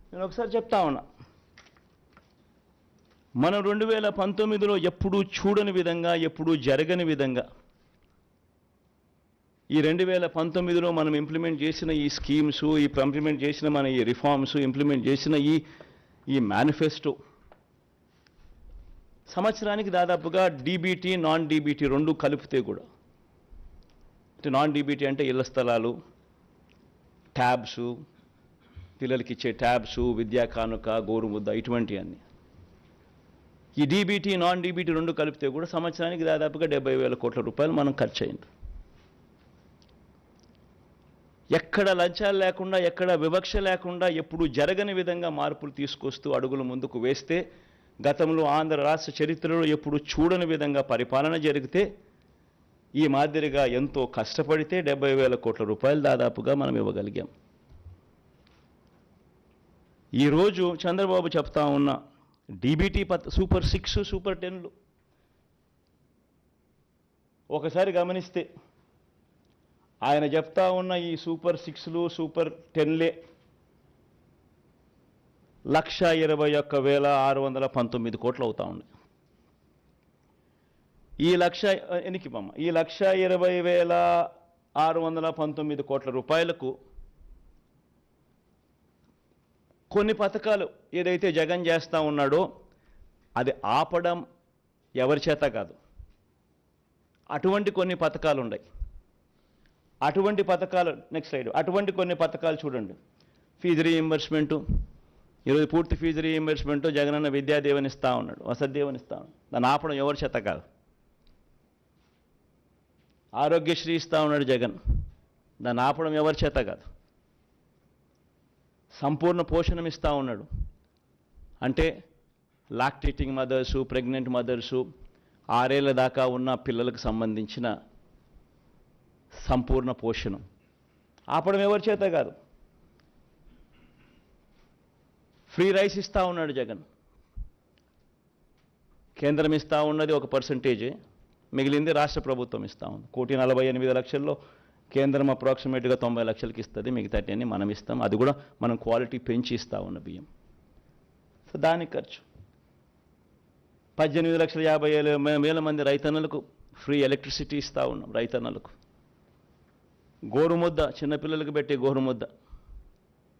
నేను ఒకసారి చెప్తా ఉన్నా, మనం 2019లో ఎప్పుడూ చూడని విధంగా, ఎప్పుడూ జరగని విధంగా ఈ 2019లో మనం ఇంప్లిమెంట్ చేసిన ఈ స్కీమ్స్, ఇంప్లిమెంట్ చేసిన మన ఈ రిఫార్మ్స్, ఇంప్లిమెంట్ చేసిన ఈ మేనిఫెస్టో సంవత్సరానికి దాదాపుగా డీబీటీ, నాన్ డీబీటీ రెండు కలిపితే కూడా, అంటే నాన్ డీబీటీ అంటే ఇళ్ల స్థలాలు, ట్యాబ్స్, పిల్లలకి ఇచ్చే ట్యాబ్స్, విద్యా కానుక, గోరుముద్ద, ఇటువంటివన్నీ, ఈ డీబీటీ, నాన్ డీబీటీ రెండు కలిపితే కూడా సంవత్సరానికి దాదాపుగా 70,000 కోట్ల రూపాయలు మనం ఖర్చు అయింది. ఎక్కడ లంచాలు లేకుండా, ఎక్కడ వివక్ష లేకుండా, ఎప్పుడు జరగని విధంగా మార్పులు తీసుకొస్తూ అడుగులు ముందుకు వేస్తే, గతంలో ఆంధ్ర రాష్ట్ర చరిత్రలో ఎప్పుడు చూడని విధంగా పరిపాలన జరిగితే, ఈ మాదిరిగా ఎంతో కష్టపడితే 70,000 కోట్ల రూపాయలు దాదాపుగా మనం ఇవ్వగలిగాం. ఈరోజు చంద్రబాబు చెప్తా ఉన్న డీబీటీ సూపర్ 6 సూపర్ 10లు ఒకసారి గమనిస్తే, ఆయన చెప్తా ఉన్న ఈ సూపర్ 6లు సూపర్ 10లే 121,619 కోట్లు అవుతా ఉన్నాయి. ఈ 120,619 కోట్ల రూపాయలకు కొన్ని పథకాలు ఏదైతే జగన్ చేస్తూ ఉన్నాడో అది ఆపడం ఎవరి చేత కాదు. అటువంటి కొన్ని పథకాలు ఉన్నాయి. అటువంటి పథకాలు, నెక్స్ట్ స్లైడ్, అటువంటి కొన్ని పథకాలు చూడండి. ఫీజు రీయింబర్స్మెంటు, ఈరోజు పూర్తి ఫీజు రీయింబర్స్మెంటు జగనన్న విద్యాదీవెన ఇస్తూ ఉన్నాడు, వసతిదీవెన ఇస్తూ ఉన్నాడు. దాన్ని ఆపడం ఎవరి చేత కాదు. ఆరోగ్యశ్రీ ఇస్తూ ఉన్నాడు జగన్, దాన్ని ఆపడం ఎవరి చేత కాదు. సంపూర్ణ పోషణం ఇస్తూ ఉన్నాడు, అంటే లాక్టేటింగ్ మదర్సు, ప్రెగ్నెంట్ మదర్సు, 6 ఏళ్ల దాకా ఉన్న పిల్లలకు సంబంధించిన సంపూర్ణ పోషణం ఆపడం ఎవరి చేత కాదు. ఫ్రీ రైస్ ఇస్తూ ఉన్నాడు జగన్. కేంద్రం ఇస్తూ ఉన్నది ఒక పర్సంటేజే, మిగిలింది రాష్ట్ర ప్రభుత్వం ఇస్తూ ఉంది. 1,48,00,000లో కేంద్రం అప్రాక్సిమేట్గా 90 లక్షలకి ఇస్తుంది, మిగతాన్ని మనం ఇస్తాం. అది కూడా మనం క్వాలిటీ పెంచి ఇస్తూ ఉన్న బియ్యం. సో దానికి ఖర్చు 18,50,000 మంది రైతన్నలకు ఫ్రీ ఎలక్ట్రిసిటీ ఇస్తూ ఉన్నాం. రైతన్నలకు గోరుముద్ద, చిన్నపిల్లలకు పెట్టే గోరుముద్ద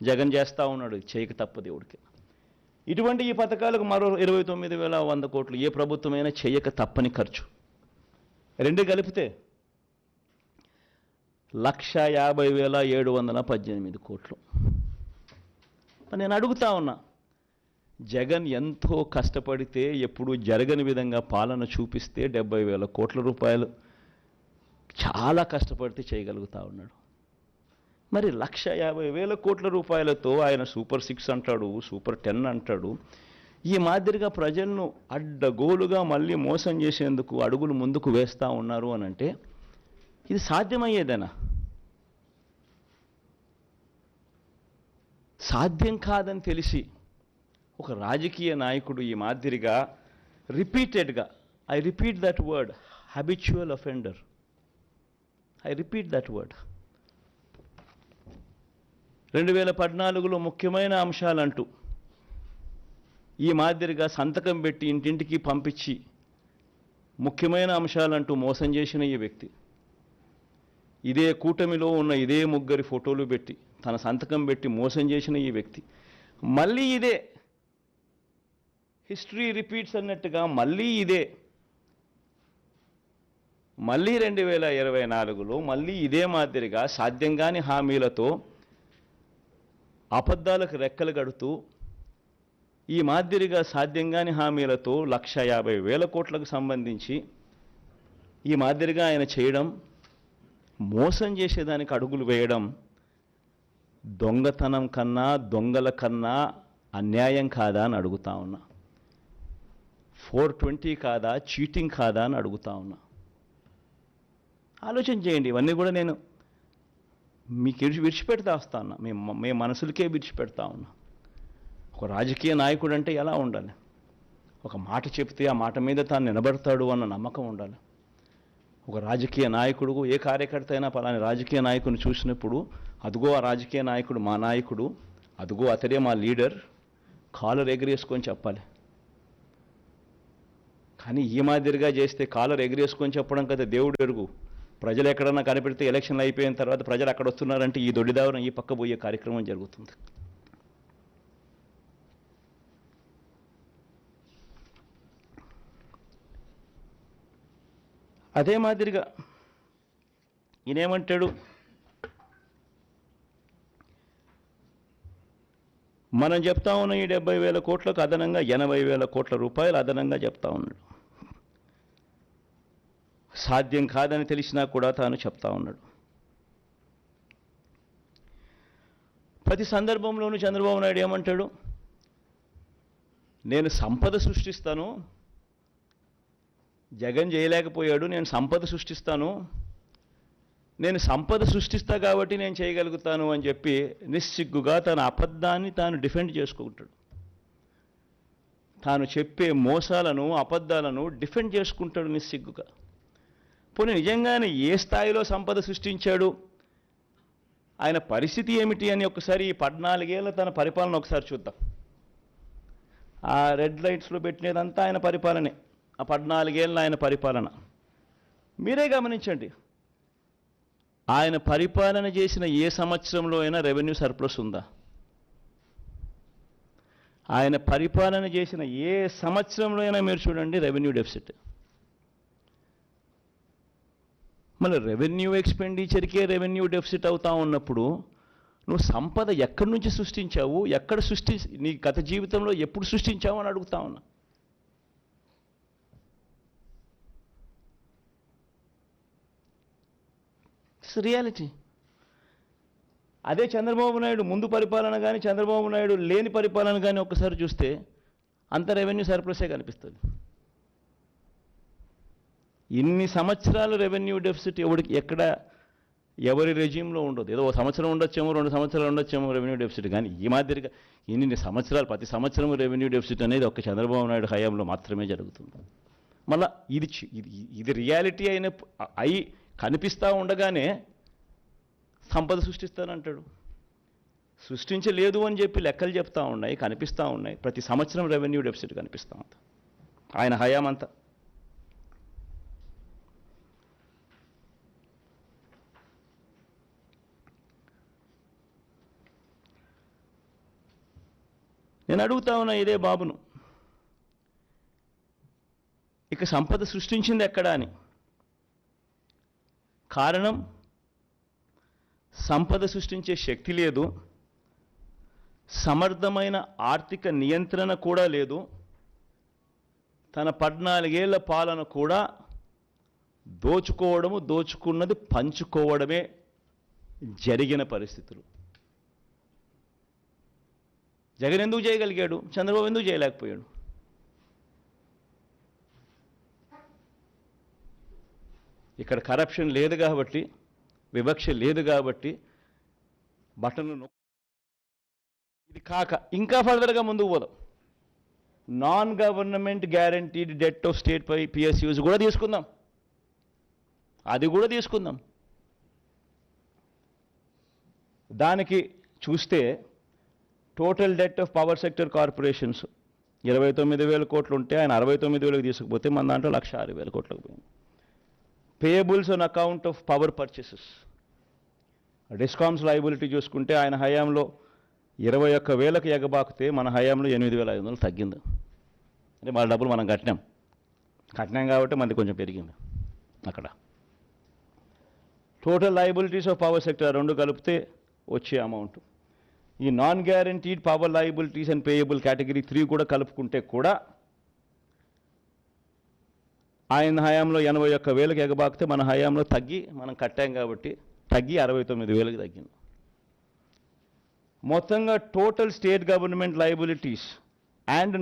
జగన్ చేస్తూ ఉన్నాడు, చేయక తప్పదు దేవుడికి. ఇటువంటి ఈ పథకాలకు మరో 29,100 కోట్లు ఏ ప్రభుత్వమైనా చేయక తప్పని ఖర్చు. రెండు కలిపితే 1,50,718 కోట్లు. నేను అడుగుతా ఉన్నా, జగన్ ఎంతో కష్టపడితే, ఎప్పుడు జరగని విధంగా పాలన చూపిస్తే 70,000 కోట్ల రూపాయలు చాలా కష్టపడితే చేయగలుగుతా ఉన్నాడు. మరి 1,50,000 కోట్ల రూపాయలతో ఆయన సూపర్ 6 అంటాడు, సూపర్ 10 అంటాడు. ఈ మాదిరిగా ప్రజలను అడ్డగోలుగా మళ్ళీ మోసం చేసేందుకు అడుగులు ముందుకు వేస్తూ ఉన్నారు అని అంటే, ఇది సాధ్యమయ్యేదేనా? సాధ్యం కాదని తెలిసి ఒక రాజకీయ నాయకుడు ఈ మాదిరిగా రిపీటెడ్గా, I repeat that word, habitual offender, I repeat that word, 2014లో ముఖ్యమైన అంశాలంటూ ఈ మాదిరిగా సంతకం పెట్టి ఇంటింటికి పంపించి ముఖ్యమైన అంశాలంటూ మోసం చేసిన ఈ వ్యక్తి, ఇదే కూటమిలో ఉన్న ఇదే ముగ్గురి ఫోటోలు పెట్టి తన సంతకం పెట్టి మోసం చేసిన ఈ వ్యక్తి మళ్ళీ ఇదే హిస్టరీ రిపీట్స్ అన్నట్టుగా మళ్ళీ 2024లో మళ్ళీ ఇదే మాదిరిగా సాధ్యం కాని హామీలతో అబద్ధాలకు రెక్కలు కడుతూ ఈ మాదిరిగా సాధ్యంగాని హామీలతో 1,50,000 కోట్లకు సంబంధించి ఈ మాదిరిగా ఆయన చేయడం, మోసం చేసేదానికి అడుగులు వేయడం దొంగతనం కన్నా, దొంగల కన్నా అన్యాయం కాదా అని అడుగుతా ఉన్నా. 420 కాదా, చీటింగ్ కాదా అని అడుగుతా ఉన్నా. ఆలోచన చేయండి. ఇవన్నీ కూడా నేను మీకు విడిచిపెడతా వస్తా ఉన్నా, మీ మనసులకే విడిచిపెడతా ఉన్నా. ఒక రాజకీయ నాయకుడు అంటే ఎలా ఉండాలి? ఒక మాట చెప్తే ఆ మాట మీద తాను నిలబడతాడు అన్న నమ్మకం ఉండాలి. ఒక రాజకీయ నాయకుడు, ఏ కార్యకర్త అయినా పలాని రాజకీయ నాయకుడిని చూసినప్పుడు అదుగో ఆ రాజకీయ నాయకుడు మా నాయకుడు, అదుగో అతడే మా లీడర్, కాలర్ ఎగరేసుకొని చెప్పాలి. కానీ ఈ మాదిరిగా చేస్తే కాలర్ ఎగరేసుకొని చెప్పడం కదా దేవుడు ఎరుగు. ప్రజలు ఎక్కడన్నా కనిపెడితే ఎలక్షన్లు అయిపోయిన తర్వాత ప్రజలు అక్కడ వస్తున్నారంటే ఈ దొడ్డిదావరం ఈ పక్క పోయే కార్యక్రమం జరుగుతుంది. అదే మాదిరిగా ఈయనేమంటాడు, మనం చెప్తా ఉన్న ఈ 70,000 కోట్లకు అదనంగా 80,000 కోట్ల రూపాయలు అదనంగా చెప్తా ఉన్నాడు. సాధ్యం కాదని తెలిసినా కూడా తాను చెప్తా ఉన్నాడు. ప్రతి సందర్భంలోనూ చంద్రబాబు నాయుడు ఏమంటాడు, నేను సంపద సృష్టిస్తాను, జగన్ చేయలేకపోయాడు, నేను సంపద సృష్టిస్తాను, నేను సంపద సృష్టిస్తా కాబట్టి నేను చేయగలుగుతాను అని చెప్పి నిస్సిగ్గుగా తన అబద్ధాన్ని తాను డిఫెండ్ చేసుకుంటాడు. తాను చెప్పే మోసాలను, అబద్ధాలను డిఫెండ్ చేసుకుంటాడు నిస్సిగ్గుగా. పోనీ నిజంగానే ఏ స్థాయిలో సంపద సృష్టించాడు, ఆయన పరిస్థితి ఏమిటి అని ఒకసారి ఈ 14 ఏళ్ళ తన పరిపాలన ఒకసారి చూద్దాం. ఆ రెడ్ లైట్స్లో పెట్టినదంతా ఆయన పరిపాలనే. ఆ 14 ఏళ్ళ ఆయన పరిపాలన మీరే గమనించండి. ఆయన పరిపాలన చేసిన ఏ సంవత్సరంలో అయినా రెవెన్యూ సర్ప్లస్ ఉందా? ఆయన పరిపాలన చేసిన ఏ సంవత్సరంలో అయినా మీరు చూడండి రెవెన్యూ డెఫిసిట్. మళ్ళీ రెవెన్యూ ఎక్స్పెండిచర్కే రెవెన్యూ డెఫిసిట్ అవుతా ఉన్నప్పుడు నువ్వు సంపద ఎక్కడి నుంచి సృష్టించావు, ఎక్కడ నీ గత జీవితంలో ఎప్పుడు సృష్టించావు అని అడుగుతా ఉన్నా. It's reality. అదే చంద్రబాబు నాయుడు ముందు పరిపాలన కానీ, చంద్రబాబు నాయుడు లేని పరిపాలన కానీ ఒక్కసారి చూస్తే అంత రెవెన్యూ సర్ప్లసే కనిపిస్తుంది. ఇన్ని సంవత్సరాలు రెవెన్యూ డెఫిసిట్ ఎవరి రెజ్యూమ్లో ఉండదు. ఏదో 1 సంవత్సరం ఉండొచ్చేమో, 2 సంవత్సరాలు ఉండొచ్చేమో రెవెన్యూ డెఫిసిట్. కానీ ఈ మాదిరిగా ఇన్ని సంవత్సరాలు ప్రతి సంవత్సరం రెవెన్యూ డెఫిసిట్ అనేది ఒక్క చంద్రబాబు నాయుడు హయాంలో మాత్రమే జరుగుతుంది. మళ్ళా ఇది రియాలిటీ అయి కనిపిస్తూ ఉండగానే సంపద సృష్టిస్తానంటాడు. సృష్టించలేదు అని చెప్పి లెక్కలు చెప్తా ఉన్నాయి, కనిపిస్తూ ఉన్నాయి. ప్రతి సంవత్సరం రెవెన్యూ డెఫిసిట్ కనిపిస్తూ ఉంది ఆయన హయాం అంతా. నేను అడుగుతా ఉన్నా ఇదే బాబును, ఇక సంపద సృష్టించింది ఎక్కడా అని. కారణం సంపద సృష్టించే శక్తి లేదు, సమర్థమైన ఆర్థిక నియంత్రణ కూడా లేదు, తన 14 ఏళ్ల పాలన కూడా దోచుకున్నది పంచుకోవడమే జరిగిన పరిస్థితులు. జగన్ ఎందుకు చేయగలిగాడు, చంద్రబాబు ఎందుకు చేయలేకపోయాడు? ఇక్కడ కరప్షన్ లేదు కాబట్టి, వివక్ష లేదు కాబట్టి బటన్లు ఇది కాక ఇంకా ఫర్దర్గా ముందుకు పోదాం. Non government guaranteed debt of state పై పిఎస్యూస్ కూడా తీసుకుందాం, అది కూడా తీసుకుందాం. దానికి చూస్తే total debt of power sector corporations 29,000 కోట్లు ఉంటే ఆయన 69,000 తీసుకుపోతే మన దాంట్లో 1,06,000 కోట్లకు పోయింది. Payables on account of power purchases, discoms liability చూసుకుంటే ఆయన హయాంలో 21,000కి ఎగబాకితే మన హయాంలో 8,500 తగ్గింది. అంటే వాళ్ళ డబ్బులు మనం కట్టినాం కాబట్టి మనది కొంచెం పెరిగింది అక్కడ. Total liabilities of power sector 2 కలిపితే వచ్చే అమౌంట్ ఈ non guaranteed power liabilities and payable category 3 కూడా కలుపుకుంటే కూడా ఆయన హయాంలో 81,000కి ఎగబాకితే మన హయాంలో తగ్గి మనం కట్టాం కాబట్టి తగ్గి 69,000కి తగ్గింది. మొత్తంగా total state government liabilities and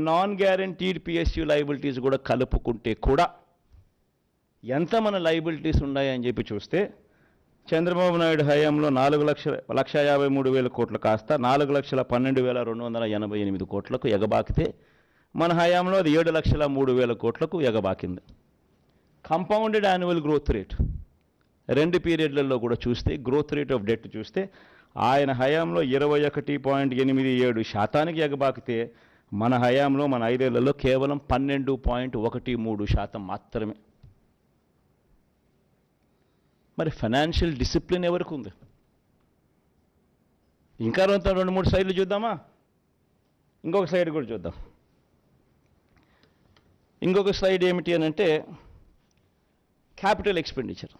non guaranteed PSU liabilities కూడా కలుపుకుంటే కూడా ఎంత మన లయబిలిటీస్ ఉన్నాయని చెప్పి చూస్తే చంద్రబాబు నాయుడు హయాంలో 4,53,000 కోట్లు కాస్త 4,12,288 కోట్లకు ఎగబాకితే మన హయాంలో అది 7,03,000 కోట్లకు ఎగబాకింది. కంపౌండెడ్ యాన్యువల్ గ్రోత్ రేట్ రెండు పీరియడ్లలో కూడా చూస్తే గ్రోత్ రేట్ ఆఫ్ డెట్ చూస్తే ఆయన హయాంలో 21.87% ఎగబాకితే మన హయాంలో మన 5 ఏళ్లలో కేవలం 12.13% మాత్రమే. మరి ఫైనాన్షియల్ డిసిప్లిన్ ఎవరికి ఉంది? ఇంకా 2-3 స్లైడ్లు చూద్దామా? ఇంకొక స్లైడ్ కూడా చూద్దాం. ఇంకొక స్లైడ్ ఏమిటి అని అంటే క్యాపిటల్ ఎక్స్పెండిచర్.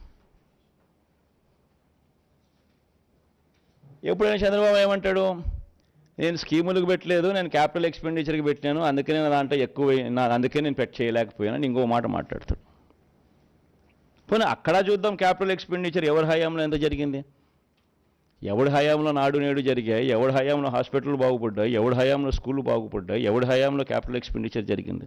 ఎప్పుడైనా చంద్రబాబు ఏమంటాడు, నేను స్కీములకు పెట్టలేదు, నేను క్యాపిటల్ ఎక్స్పెండిచర్కి పెట్టినాను, అందుకనే నా దాంట్లో ఎక్కువ, అందుకే నేను చేయలేకపోయాను, ఇంకో మాట మాట్లాడతాడు. పోనీ అక్కడ చూద్దాం క్యాపిటల్ ఎక్స్పెండిచర్ ఎవరి హయాంలో ఎంత జరిగింది. ఎవడి హయాంలో నాడు నేడు జరిగాయి, ఎవడి హయాంలో హాస్పిటల్ బాగుపడ్డాయి, ఎవడి హయాంలో స్కూళ్ళు బాగుపడ్డాయి, ఎవడి హయాంలో క్యాపిటల్ ఎక్స్పెండిచర్ జరిగింది.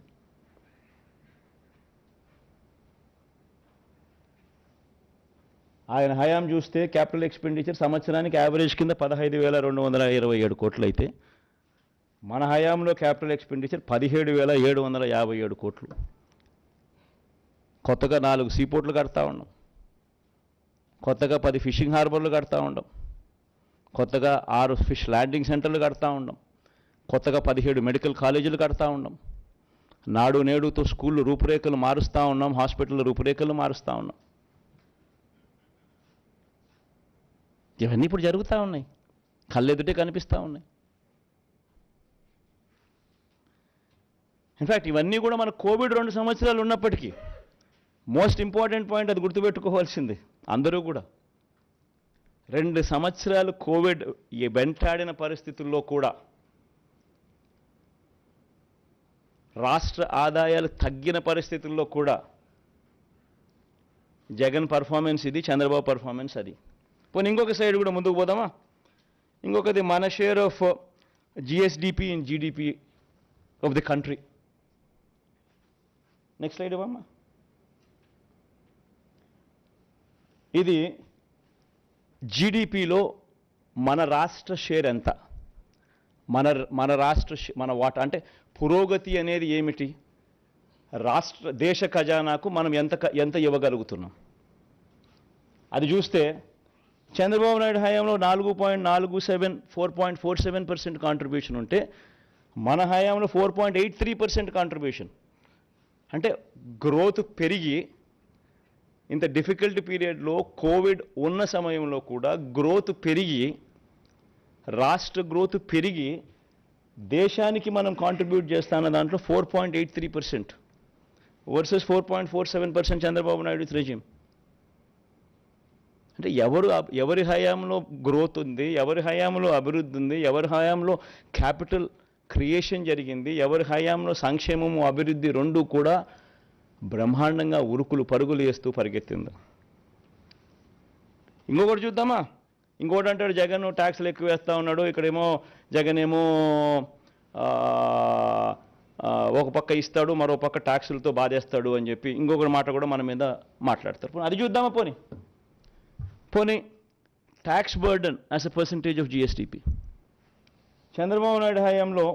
ఆయన హయాం చూస్తే క్యాపిటల్ ఎక్స్పెండిచర్ సంవత్సరానికి యావరేజ్ కింద 15,227 కోట్లు అయితే మన హయాంలో క్యాపిటల్ ఎక్స్పెండిచర్ 17,757 కోట్లు. కొత్తగా 4 సీపోర్ట్లు కడతా ఉన్నాం, కొత్తగా 10 ఫిషింగ్ హార్బర్లు కడతా ఉన్నాం, కొత్తగా 6 ఫిష్ ల్యాండింగ్ సెంటర్లు కడతా ఉన్నాం, కొత్తగా 17 మెడికల్ కాలేజీలు కడతా ఉన్నాం, నాడు నేడుతో స్కూళ్ళు రూపురేఖలు మారుస్తూ ఉన్నాం, హాస్పిటల్ రూపురేఖలు మారుస్తూ ఉన్నాం. ఇవన్నీ ఇప్పుడు జరుగుతూ ఉన్నాయి, కళ్ళెదుటే కనిపిస్తూ ఉన్నాయి. ఇన్ఫ్యాక్ట్ ఇవన్నీ కూడా మన కోవిడ్ 2 సంవత్సరాలు ఉన్నప్పటికీ మోస్ట్ ఇంపార్టెంట్ పాయింట్ అది గుర్తుపెట్టుకోవాల్సింది అందరూ కూడా. 2 సంవత్సరాలు కోవిడ్ వెంటాడిన పరిస్థితుల్లో కూడా రాష్ట్ర ఆదాయాలు తగ్గిన పరిస్థితుల్లో కూడా జగన్ పర్ఫార్మెన్స్ ఇది, చంద్రబాబు పర్ఫార్మెన్స్ అది. పోనీ ఇంకొక సైడ్ కూడా ముందుకు పోదామా? ఇంకొకది మన share of GSDP in GDP of the country. Next slide ఇవ్వమ్మా. ఇది జీడిపిలో మన రాష్ట్ర షేర్ ఎంత, మన వాటా అంటే పురోగతి అనేది ఏమిటి, దేశ ఖజానాకు మనం ఎంత ఇవ్వగలుగుతున్నాం అది చూస్తే చంద్రబాబు నాయుడు హయాంలో 4.47% కాంట్రిబ్యూషన్ ఉంటే మన హయాంలో 4.83% కాంట్రిబ్యూషన్. అంటే గ్రోత్ పెరిగి ఇంత డిఫికల్ట్ పీరియడ్లో కోవిడ్ ఉన్న సమయంలో కూడా గ్రోత్ పెరిగి, రాష్ట్ర గ్రోత్ పెరిగి దేశానికి మనం కాంట్రిబ్యూట్ చేస్తాన్న దాంట్లో 4.83% వర్సెస్ 4.47% చంద్రబాబు నాయుడు రెజ్యూమ్. అంటే ఎవరి హయాంలో గ్రోత్ ఉంది, ఎవరి హయాంలో అభివృద్ధి ఉంది, ఎవరి హయాంలో క్యాపిటల్ క్రియేషన్ జరిగింది, ఎవరి హయాంలో సంక్షేమము అభివృద్ధి రెండూ కూడా బ్రహ్మాండంగా ఉరుకులు పరుగులు వేస్తూ పరిగెత్తింది. ఇంకొకటి చూద్దామా? ఇంకొకటి అంటాడు జగన్ ట్యాక్స్లు ఎక్కువ వేస్తూ ఉన్నాడు, ఇక్కడేమో జగన్ ఏమో ఒక పక్క ఇస్తాడు, మరో పక్క ట్యాక్సులతో బాధేస్తాడు అని చెప్పి ఇంకొకటి మాట కూడా మన మీద మాట్లాడతారు. అది చూద్దామా? పోనీ tax burden as a percentage of GSDP. Chandrababu Naidu హయాంలో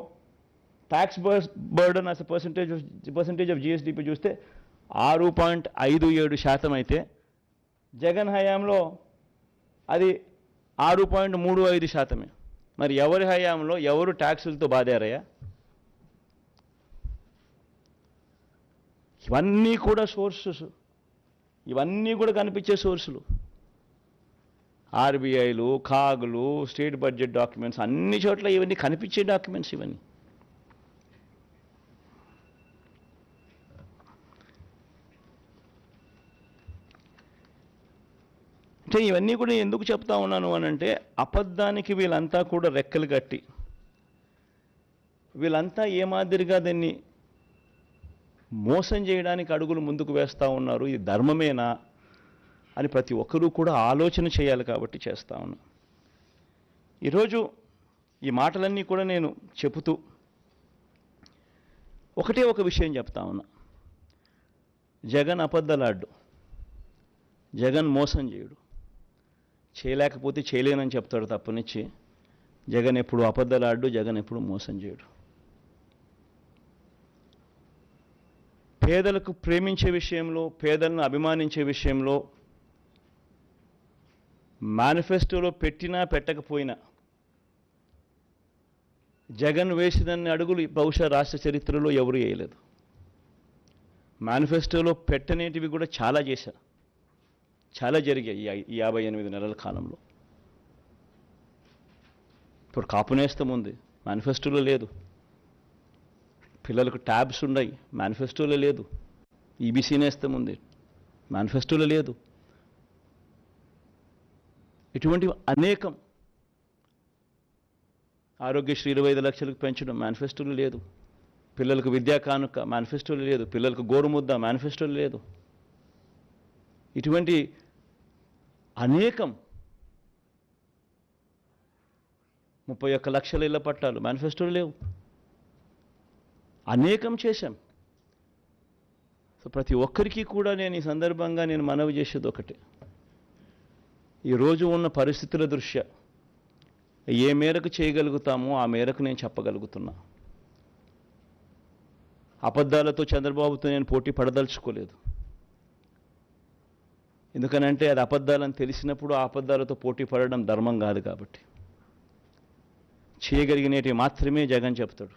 tax burden as a percentage of GSDP చూస్తే 6.57% అయితే జగన్ హయాంలో అది 6.35%. మరి ఎవరి హయాంలో ఎవరు ట్యాక్సులతో బాధారయ్యా? ఇవన్నీ కూడా సోర్సెస్, ఇవన్నీ కూడా కనిపించే సోర్సులు. ఆర్బీఐలు, కాగులు, స్టేట్ బడ్జెట్ డాక్యుమెంట్స్, అన్ని చోట్ల ఇవన్నీ కనిపించే డాక్యుమెంట్స్ ఇవన్నీ. అంటే ఇవన్నీ కూడా ఎందుకు చెప్తా ఉన్నాను అని అంటే అబద్ధానికి వీళ్ళంతా కూడా రెక్కలు కట్టి వీళ్ళంతా ఏ మాదిరిగా దాన్ని మోసం చేయడానికి అడుగులు ముందుకు వేస్తూ ఉన్నారు, ఇది ధర్మమేనా అని ప్రతి ఒక్కరూ కూడా ఆలోచన చేయాలి కాబట్టి చేస్తూ ఉన్నా. ఈరోజు ఈ మాటలన్నీ కూడా నేను చెబుతూ ఒకటే ఒక విషయం చెప్తా ఉన్నా. జగన్ అబద్ధలాడ్డు, జగన్ మోసం చేయడు, చేయలేకపోతే చేయలేనని చెప్తాడు తప్పనిచ్చి జగన్ ఎప్పుడు అబద్ధలాడ్డు, జగన్ ఎప్పుడు మోసం చేయడు. పేదలకు ప్రేమించే విషయంలో, పేదలను అభిమానించే విషయంలో మేనిఫెస్టోలో పెట్టినా పెట్టకపోయినా జగన్ వేసినన్ని అడుగులు బహుశా రాష్ట్ర చరిత్రలో ఎవరు వేయలేదు. మేనిఫెస్టోలో పెట్టనేటివి కూడా చాలా చేశారు, చాలా జరిగాయి ఈ 58 నెలల కాలంలో. ఇప్పుడు కాపు నేస్తం ఉంది, మేనిఫెస్టోలో లేదు. పిల్లలకు ట్యాబ్స్ ఉన్నాయి, మేనిఫెస్టోలో లేదు. ఈబీసీ నేస్తం ఉంది, మేనిఫెస్టోలో లేదు. ఇటువంటివి అనేకం. ఆరోగ్యశ్రీ 25 లక్షలకు పెంచడం మేనిఫెస్టోలో లేదు. పిల్లలకు విద్యా కానుక మేనిఫెస్టోలో లేదు. పిల్లలకు గోరుముద్ద మేనిఫెస్టోలో లేదు. ఇటువంటి అనేకం. 31 లక్షల ఇళ్ల పట్టాలు మేనిఫెస్టోలో లేవు. అనేకం చేశాం. సో ప్రతి ఒక్కరికి కూడా నేను ఈ సందర్భంగా నేను మనవి చేసేది ఒకటే, ఈరోజు ఉన్న పరిస్థితుల దృష్ట్యా ఏ మేరకు చేయగలుగుతామో ఆ మేరకు నేను చెప్పగలుగుతున్నా. అబద్ధాలతో చంద్రబాబుతో నేను పోటీ పడదలుచుకోలేదు. ఎందుకనంటే అది అబద్ధాలని తెలిసినప్పుడు ఆ అబద్ధాలతో పోటీ పడడం ధర్మం కాదు. కాబట్టి చేయగలిగినవి మాత్రమే జగన్ చెప్తాడు.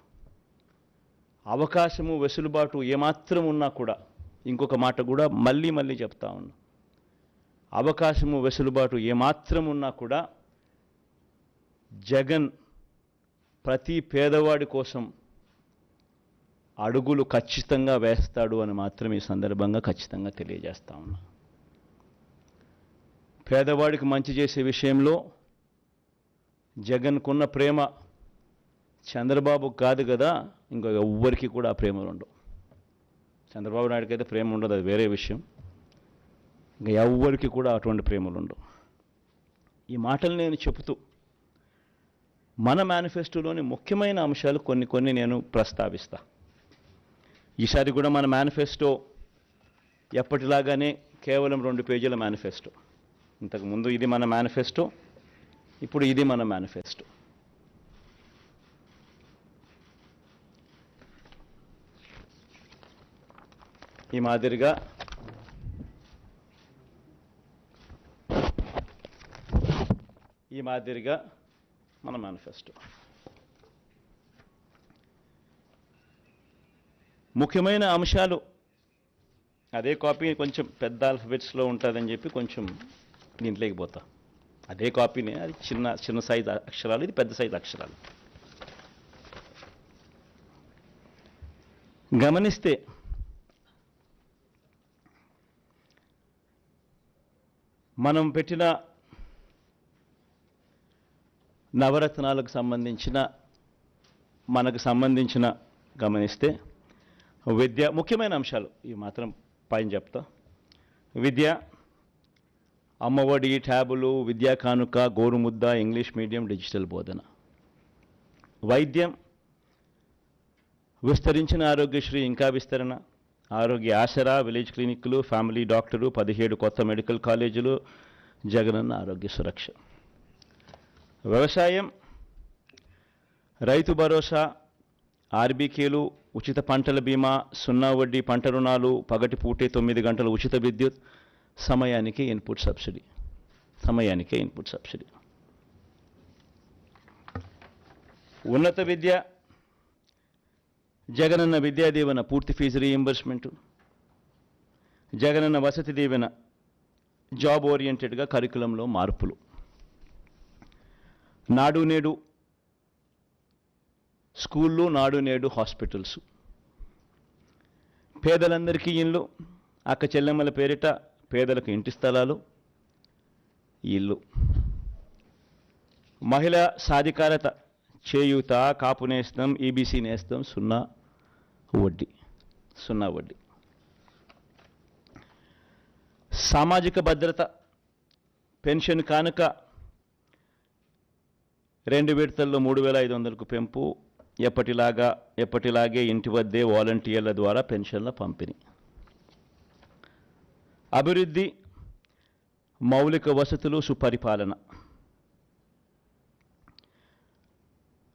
అవకాశము, వెసులుబాటు ఏమాత్రం ఉన్నా కూడా, ఇంకొక మాట కూడా మళ్ళీ మళ్ళీ చెప్తా ఉన్నా, అవకాశము, వెసులుబాటు ఏమాత్రం ఉన్నా కూడా జగన్ ప్రతి పేదవాడి కోసం అడుగులు ఖచ్చితంగా వేస్తాడు అని మాత్రం ఈ సందర్భంగా ఖచ్చితంగా తెలియజేస్తా ఉన్నా. పేదవాడికి మంచి చేసే విషయంలో జగన్కున్న ప్రేమ చంద్రబాబుకు కాదు కదా, ఇంకా ఎవ్వరికి కూడా ఆ ప్రేమలు ఉండవు. చంద్రబాబు నాయుడుకి అయితే ప్రేమ ఉండదు, అది వేరే విషయం. ఇంకా ఎవ్వరికి కూడా అటువంటి ప్రేమలు ఉండవు. ఈ మాటలు నేను చెబుతూ మన మేనిఫెస్టోలోని ముఖ్యమైన అంశాలు కొన్ని నేను ప్రస్తావిస్తా. ఈసారి కూడా మన మేనిఫెస్టో ఎప్పటిలాగానే కేవలం 2 పేజీల మేనిఫెస్టో. ఇంతకుముందు ఇది మన మేనిఫెస్టో, ఇప్పుడు ఇది మన మేనిఫెస్టో. ఈ మాదిరిగా మన మేనిఫెస్టో. ముఖ్యమైన అంశాలు అదే కాపీ కొంచెం పెద్ద ఆల్ఫబెట్స్లో ఉంటుందని చెప్పి కొంచెం దీంట్లోకి పోతా. అదే కాపీనే, అది చిన్న సైజు అక్షరాలు, ఇది పెద్ద సైజు అక్షరాలు. గమనిస్తే మనం పెట్టిన నవరత్నాలకు సంబంధించిన మనకు సంబంధించిన గమనిస్తే విద్య ముఖ్యమైన అంశాలు ఈ మాత్రం పైన చెప్తా. విద్య, అమ్మఒడి, ట్యాబులు, విద్యా కానుక, గోరుముద్ద, ఇంగ్లీష్ మీడియం, డిజిటల్ బోధన. వైద్యం, విస్తరించిన ఆరోగ్యశ్రీ ఇంకా విస్తరణ, ఆరోగ్య ఆసరా, విలేజ్ క్లినిక్లు, ఫ్యామిలీ డాక్టరు, 17 కొత్త మెడికల్ కాలేజీలు, జగనన్న ఆరోగ్య సురక్ష. వ్యవసాయం, రైతు భరోసా, ఆర్బీకేలు, ఉచిత పంటల బీమా, 0 వడ్డీ పంట రుణాలు, పగటిపూటే 9 గంటల ఉచిత విద్యుత్, సమయానికే ఇన్పుట్ సబ్సిడీ. ఉన్నత విద్య, జగనన్న విద్యా దీవెన పూర్తి fee reimbursement, Jagananna Vasathi Deevena job ఓరియంటెడ్గా కరికులంలో మార్పులు, నాడు నేడు స్కూళ్ళు, నాడు నేడు హాస్పిటల్స్, పేదలందరికీ ఇళ్ళు, అక్క చెల్లెమ్మల పేరిట పేదలకు ఇంటి స్థలాలు, ఇల్లు. మహిళా సాధికారత, చేయూత, కాపు నేస్తం, ఈబీసీ నేస్తం, సున్నా వడ్డీ. సామాజిక భద్రత, పెన్షన్ కానుక 2 విడతల్లో 3,500కు పెంపు, ఎప్పటిలాగే ఇంటి వద్దే వాలంటీర్ల ద్వారా పెన్షన్ల పంపిణీ. అభివృద్ధి, మౌలిక వసతులు, సుపరిపాలన.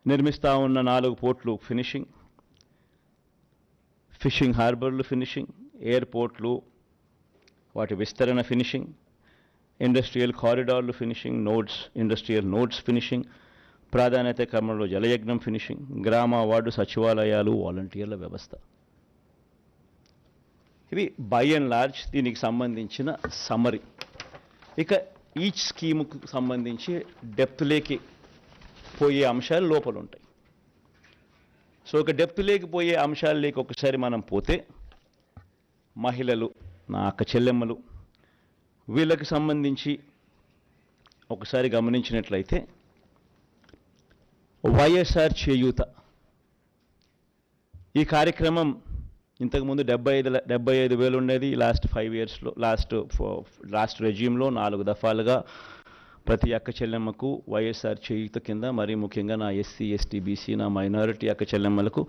నిర్మిస్తా ఉన్న 4 పోర్ట్లు ఫిషింగ్ హార్బర్లు ఫినిషింగ్, ఎయిర్పోర్ట్లు వాటి విస్తరణ ఫినిషింగ్, ఇండస్ట్రియల్ కారిడార్లు ఫినిషింగ్, ఇండస్ట్రియల్ నోడ్స్ ఫినిషింగ్, ప్రాధాన్యత క్రమంలో జలయజ్ఞం ఫినిషింగ్, గ్రామ వార్డు సచివాలయాలు, వాలంటీర్ల వ్యవస్థ. ఇవి బై అండ్ లార్జ్ దీనికి సంబంధించిన సమ్మరీ. ఇక ఈచ్ స్కీముకు సంబంధించి డెప్త్లోకి పోయే అంశాలు లోపల ఉంటాయి. సో ఒక డెప్త్లోకి పోయే అంశాలలోకి ఒకసారి మనం పోతే, మహిళలు, నా అక్క చెల్లెమ్మలు, వీళ్ళకి సంబంధించి ఒకసారి గమనించినట్లయితే వైఎస్ఆర్ చేయూత ఈ కార్యక్రమం ఇంతకుముందు 75,000 ఉండేది. లాస్ట్ 5 ఇయర్స్లో లాస్ట్ రెజ్యూమ్లో 4 దఫాలుగా ప్రతి అక్క చెల్లెమ్మకు వైఎస్ఆర్ చేయూత కింద, మరీ ముఖ్యంగా నా ఎస్సీ, ఎస్టీ, బీసీ, నా మైనారిటీ అక్క చెల్లెమ్మలకు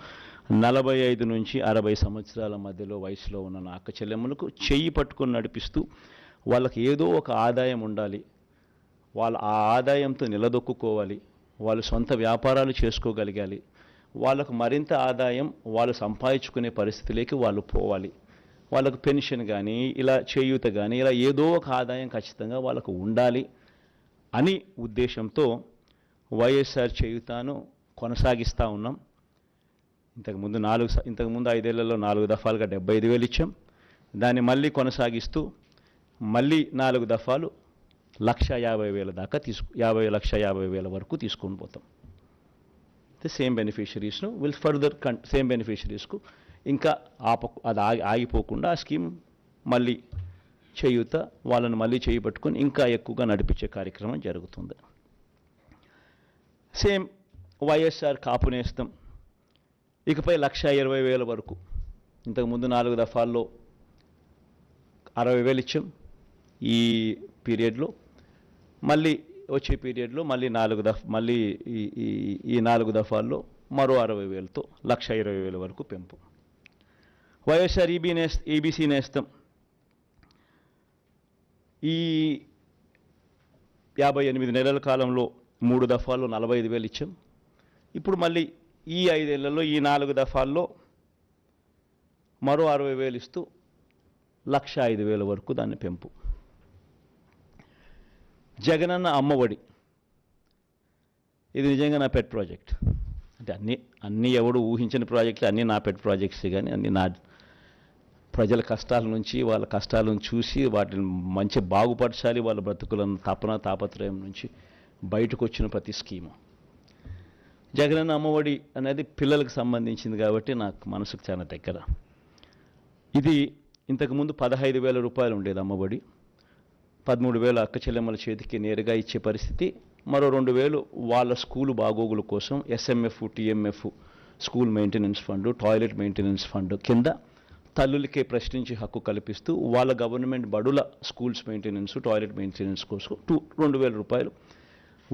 45 నుంచి 60 సంవత్సరాల మధ్యలో వయసులో ఉన్న నా అక్క చెల్లెమ్మలకు చెయ్యి పట్టుకొని నడిపిస్తూ వాళ్ళకి ఏదో ఒక ఆదాయం ఉండాలి, వాళ్ళ ఆ ఆదాయంతో నిలదొక్కుకోవాలి, వాళ్ళు సొంత వ్యాపారాలు చేసుకోగలగాలి, వాళ్ళకు మరింత ఆదాయం వాళ్ళు సంపాదించుకునే పరిస్థితిలోకి వాళ్ళు పోవాలి, వాళ్ళకు పెన్షన్ కానీ ఇలా చేయూత కానీ ఇలా ఏదో ఒక ఆదాయం ఖచ్చితంగా వాళ్ళకు ఉండాలి అని ఉద్దేశంతో వైఎస్ఆర్ చేయూతను కొనసాగిస్తూ ఉన్నాం. ఇంతకుముందు 5 ఏళ్లలో 4 దఫాలుగా 75,000 ఇచ్చాం. దాన్ని మళ్ళీ కొనసాగిస్తూ మళ్ళీ 4 దఫాలు 1,50,000 దాకా 1,50,000 వరకు తీసుకొని పోతాం. సేమ్ బెనిఫిషరీస్ను సేమ్ బెనిఫిషరీస్కు ఇంకా అది ఆగిపోకుండా ఆ స్కీమ్ మళ్ళీ చేయూత వాళ్ళని మళ్ళీ చేయబట్టుకొని ఇంకా ఎక్కువగా నడిపించే కార్యక్రమం జరుగుతుంది. సేమ్ వైఎస్ఆర్ కాపు నేస్తం ఇకపై 1,20,000 వరకు. ఇంతకుముందు 4 దఫాల్లో 60,000 ఇచ్చాం. ఈ పీరియడ్లో మళ్ళీ వచ్చే పీరియడ్లో మళ్ళీ ఈ 4 దఫాల్లో మరో 60,000తో 1,20,000 వరకు పెంపు. వైఎస్ఆర్ ఈబీసీ నేస్తం ఈ 58 నెలల కాలంలో 3 దఫాల్లో 45,000 ఇచ్చాం. ఇప్పుడు మళ్ళీ ఈ 5 ఏళ్లలో ఈ 4 దఫాల్లో మరో 60,000 ఇస్తూ 1,05,000 వరకు దాన్ని పెంపు. జగనన్న అమ్మఒడి ఇది నిజంగా నా పెట్ ప్రాజెక్ట్. అంటే అన్నీ ఎవడు ఊహించిన ప్రాజెక్టులు, అన్నీ నా పెట్ ప్రాజెక్ట్స్, కానీ అన్నీ నా ప్రజల కష్టాల నుంచి, వాళ్ళ కష్టాలను చూసి వాటిని మంచి బాగుపరచాలి, వాళ్ళ బ్రతుకులను తాపత్రయం నుంచి బయటకు వచ్చిన ప్రతి స్కీము. జగనన్న అమ్మఒడి అనేది పిల్లలకు సంబంధించింది కాబట్టి నాకు మనసుకు చాలా దగ్గర. ఇది ఇంతకుముందు 15,000 రూపాయలు ఉండేది అమ్మఒడి. 13,000 అక్క చెల్లెమ్మల చేతికి నేరుగా ఇచ్చే పరిస్థితి. మరో 2,000 వాళ్ళ స్కూలు బాగోగుల కోసం SMF, TMF, school maintenance fund, toilet maintenance fund కింద తల్లులకే ప్రశ్నించి హక్కు కల్పిస్తూ వాళ్ళ గవర్నమెంట్ బడుల స్కూల్స్ మెయింటెనెన్స్, టాయిలెట్ మెయింటెనెన్స్ కోసం 2,000 రూపాయలు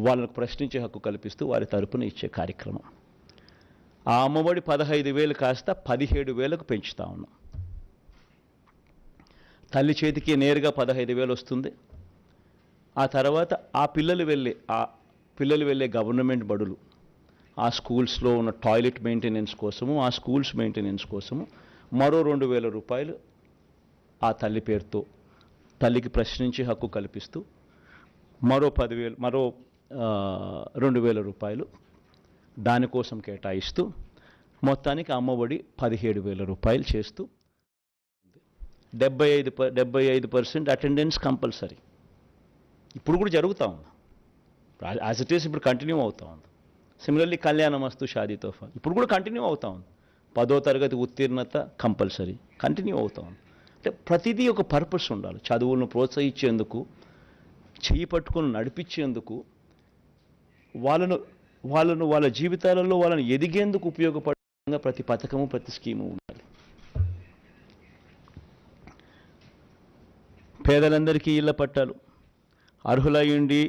వాళ్ళకు ప్రశ్నించే హక్కు కల్పిస్తూ వారి తరపున ఇచ్చే కార్యక్రమం. ఆ అమ్మఒడి 15,000 కాస్త 17,000కు పెంచుతా ఉన్నాం. తల్లి చేతికి నేరుగా 15,000 వస్తుంది. ఆ తర్వాత ఆ పిల్లలు వెళ్ళే గవర్నమెంట్ బడులు, ఆ స్కూల్స్లో ఉన్న టాయిలెట్ మెయింటెనెన్స్ కోసము, ఆ స్కూల్స్ మెయింటెనెన్స్ కోసము మరో 2,000 రూపాయలు ఆ తల్లి పేరుతో తల్లికి ప్రశ్నించే హక్కు కల్పిస్తూ మరో 2,000 రూపాయలు దానికోసం కేటాయిస్తూ మొత్తానికి అమ్మఒడి 17,000 రూపాయలు చేస్తూ 75% అటెండెన్స్ కంపల్సరీ. ఇప్పుడు కూడా జరుగుతూ ఉంది. యాజ్ ఇట్ ఈస్ ఇప్పుడు కంటిన్యూ అవుతూ ఉంది. సిమిలర్లీ కళ్యాణమస్తు, షాదీ తోఫా ఇప్పుడు కూడా కంటిన్యూ అవుతూ ఉంది. 10వ తరగతి ఉత్తీర్ణత కంపల్సరీ కంటిన్యూ అవుతూ ఉంది. అంటే ప్రతిదీ ఒక పర్పస్ ఉండాలి. చదువులను ప్రోత్సహించేందుకు, చేయి పట్టుకొని నడిపించేందుకు వాళ్ళను వాళ్ళను వాళ్ళ జీవితాలలో వాళ్ళని ఎదిగేందుకు ఉపయోగపడే ప్రతి పథకము ప్రతి స్కీము ఉండాలి. పేదలందరికీ ఇళ్ల పట్టాలు అర్హులయ్యుండి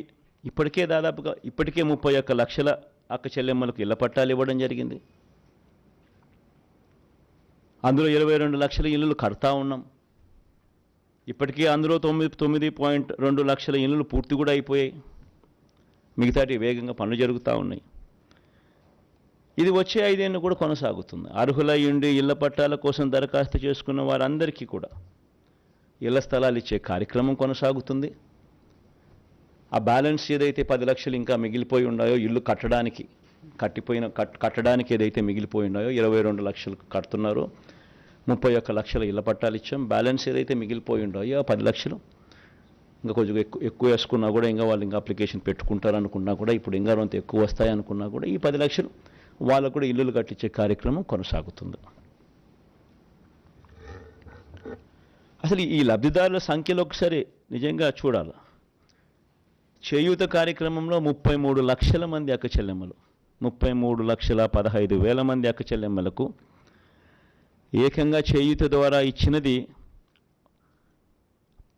ఇప్పటికే 31 లక్షల అక్క చెల్లెమ్మలకు ఇళ్ల పట్టాలు ఇవ్వడం జరిగింది. అందులో 22 లక్షల ఇళ్ళు కడతా ఉన్నాం. ఇప్పటికీ అందులో 9.2 లక్షల ఇళ్ళు పూర్తి కూడా అయిపోయాయి. మిగతాటి వేగంగా పనులు జరుగుతూ ఉన్నాయి. ఇది వచ్చే 5 ఏళ్ళు కూడా కొనసాగుతుంది. అర్హులయ్యుండి ఇళ్ల పట్టాల కోసం దరఖాస్తు చేసుకున్న వారందరికీ కూడా ఇళ్ల స్థలాలు ఇచ్చే కార్యక్రమం కొనసాగుతుంది. ఆ బ్యాలెన్స్ ఏదైతే 10 లక్షలు ఇంకా మిగిలిపోయి ఉన్నాయో ఇల్లు కట్టడానికి ఏదైతే మిగిలిపోయి ఉన్నాయో 22 లక్షలు కడుతున్నారో 31 లక్షల ఇళ్ల పట్టాలు ఇచ్చాం. బ్యాలెన్స్ ఏదైతే మిగిలిపోయి ఉన్నాయో 10 లక్షలు ఇంకా కొంచెం ఎక్కువ వేసుకున్నా కూడా ఇంకా వాళ్ళు ఇంకా అప్లికేషన్ పెట్టుకుంటారనుకున్నా కూడా ఇప్పుడు ఇంకా కొంత ఎక్కువ వస్తాయనుకున్నా కూడా ఈ 10 లక్షలు వాళ్ళకు కూడా ఇల్లులు కట్టించే కార్యక్రమం కొనసాగుతుంది. అసలు ఈ లబ్ధిదారుల సంఖ్యలో ఒకసారి నిజంగా చూడాలి. చేయూత కార్యక్రమంలో 33 లక్షల మంది అక్క చెల్లెమ్మలు 33,15,000 మంది అక్క చెల్లెమ్మలకు ఏకంగా చేయూత ద్వారా ఇచ్చినది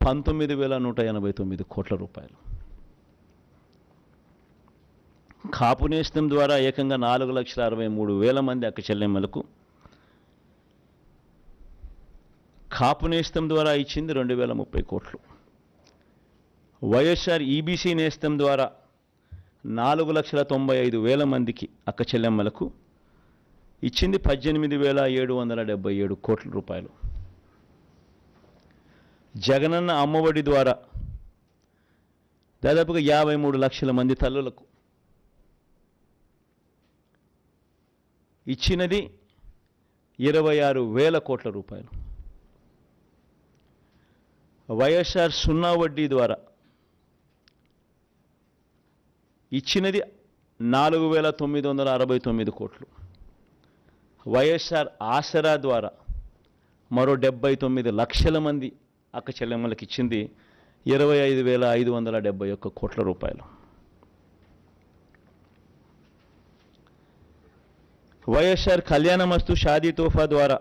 19,189 కోట్ల రూపాయలు. కాపు నేస్తం ద్వారా ఏకంగా 4,63,000 మంది అక్క చెల్లెమ్మలకు కాపు నేస్తం ద్వారా ఇచ్చింది 2,030 కోట్లు. వైఎస్ఆర్ ఈబీసీ నేస్తం ద్వారా 4,95,000 మందికి అక్క చెల్లెమ్మలకు ఇచ్చింది 18,777 కోట్ల రూపాయలు. జగనన్న అమ్మఒడి ద్వారా దాదాపుగా 53 లక్షల మంది తల్లులకు ఇచ్చినది 26,000 కోట్ల రూపాయలు. వైఎస్ఆర్ సున్నా వడ్డీ ద్వారా ఇచ్చినది 4,969 కోట్లు. వైఎస్ఆర్ ఆసరా ద్వారా మరో 79 లక్షల మంది అక్క చెల్లెమ్మలకు ఇచ్చింది 25,571 కోట్ల రూపాయలు. వైఎస్ఆర్ కళ్యాణమస్తు షాదీ తోఫా ద్వారా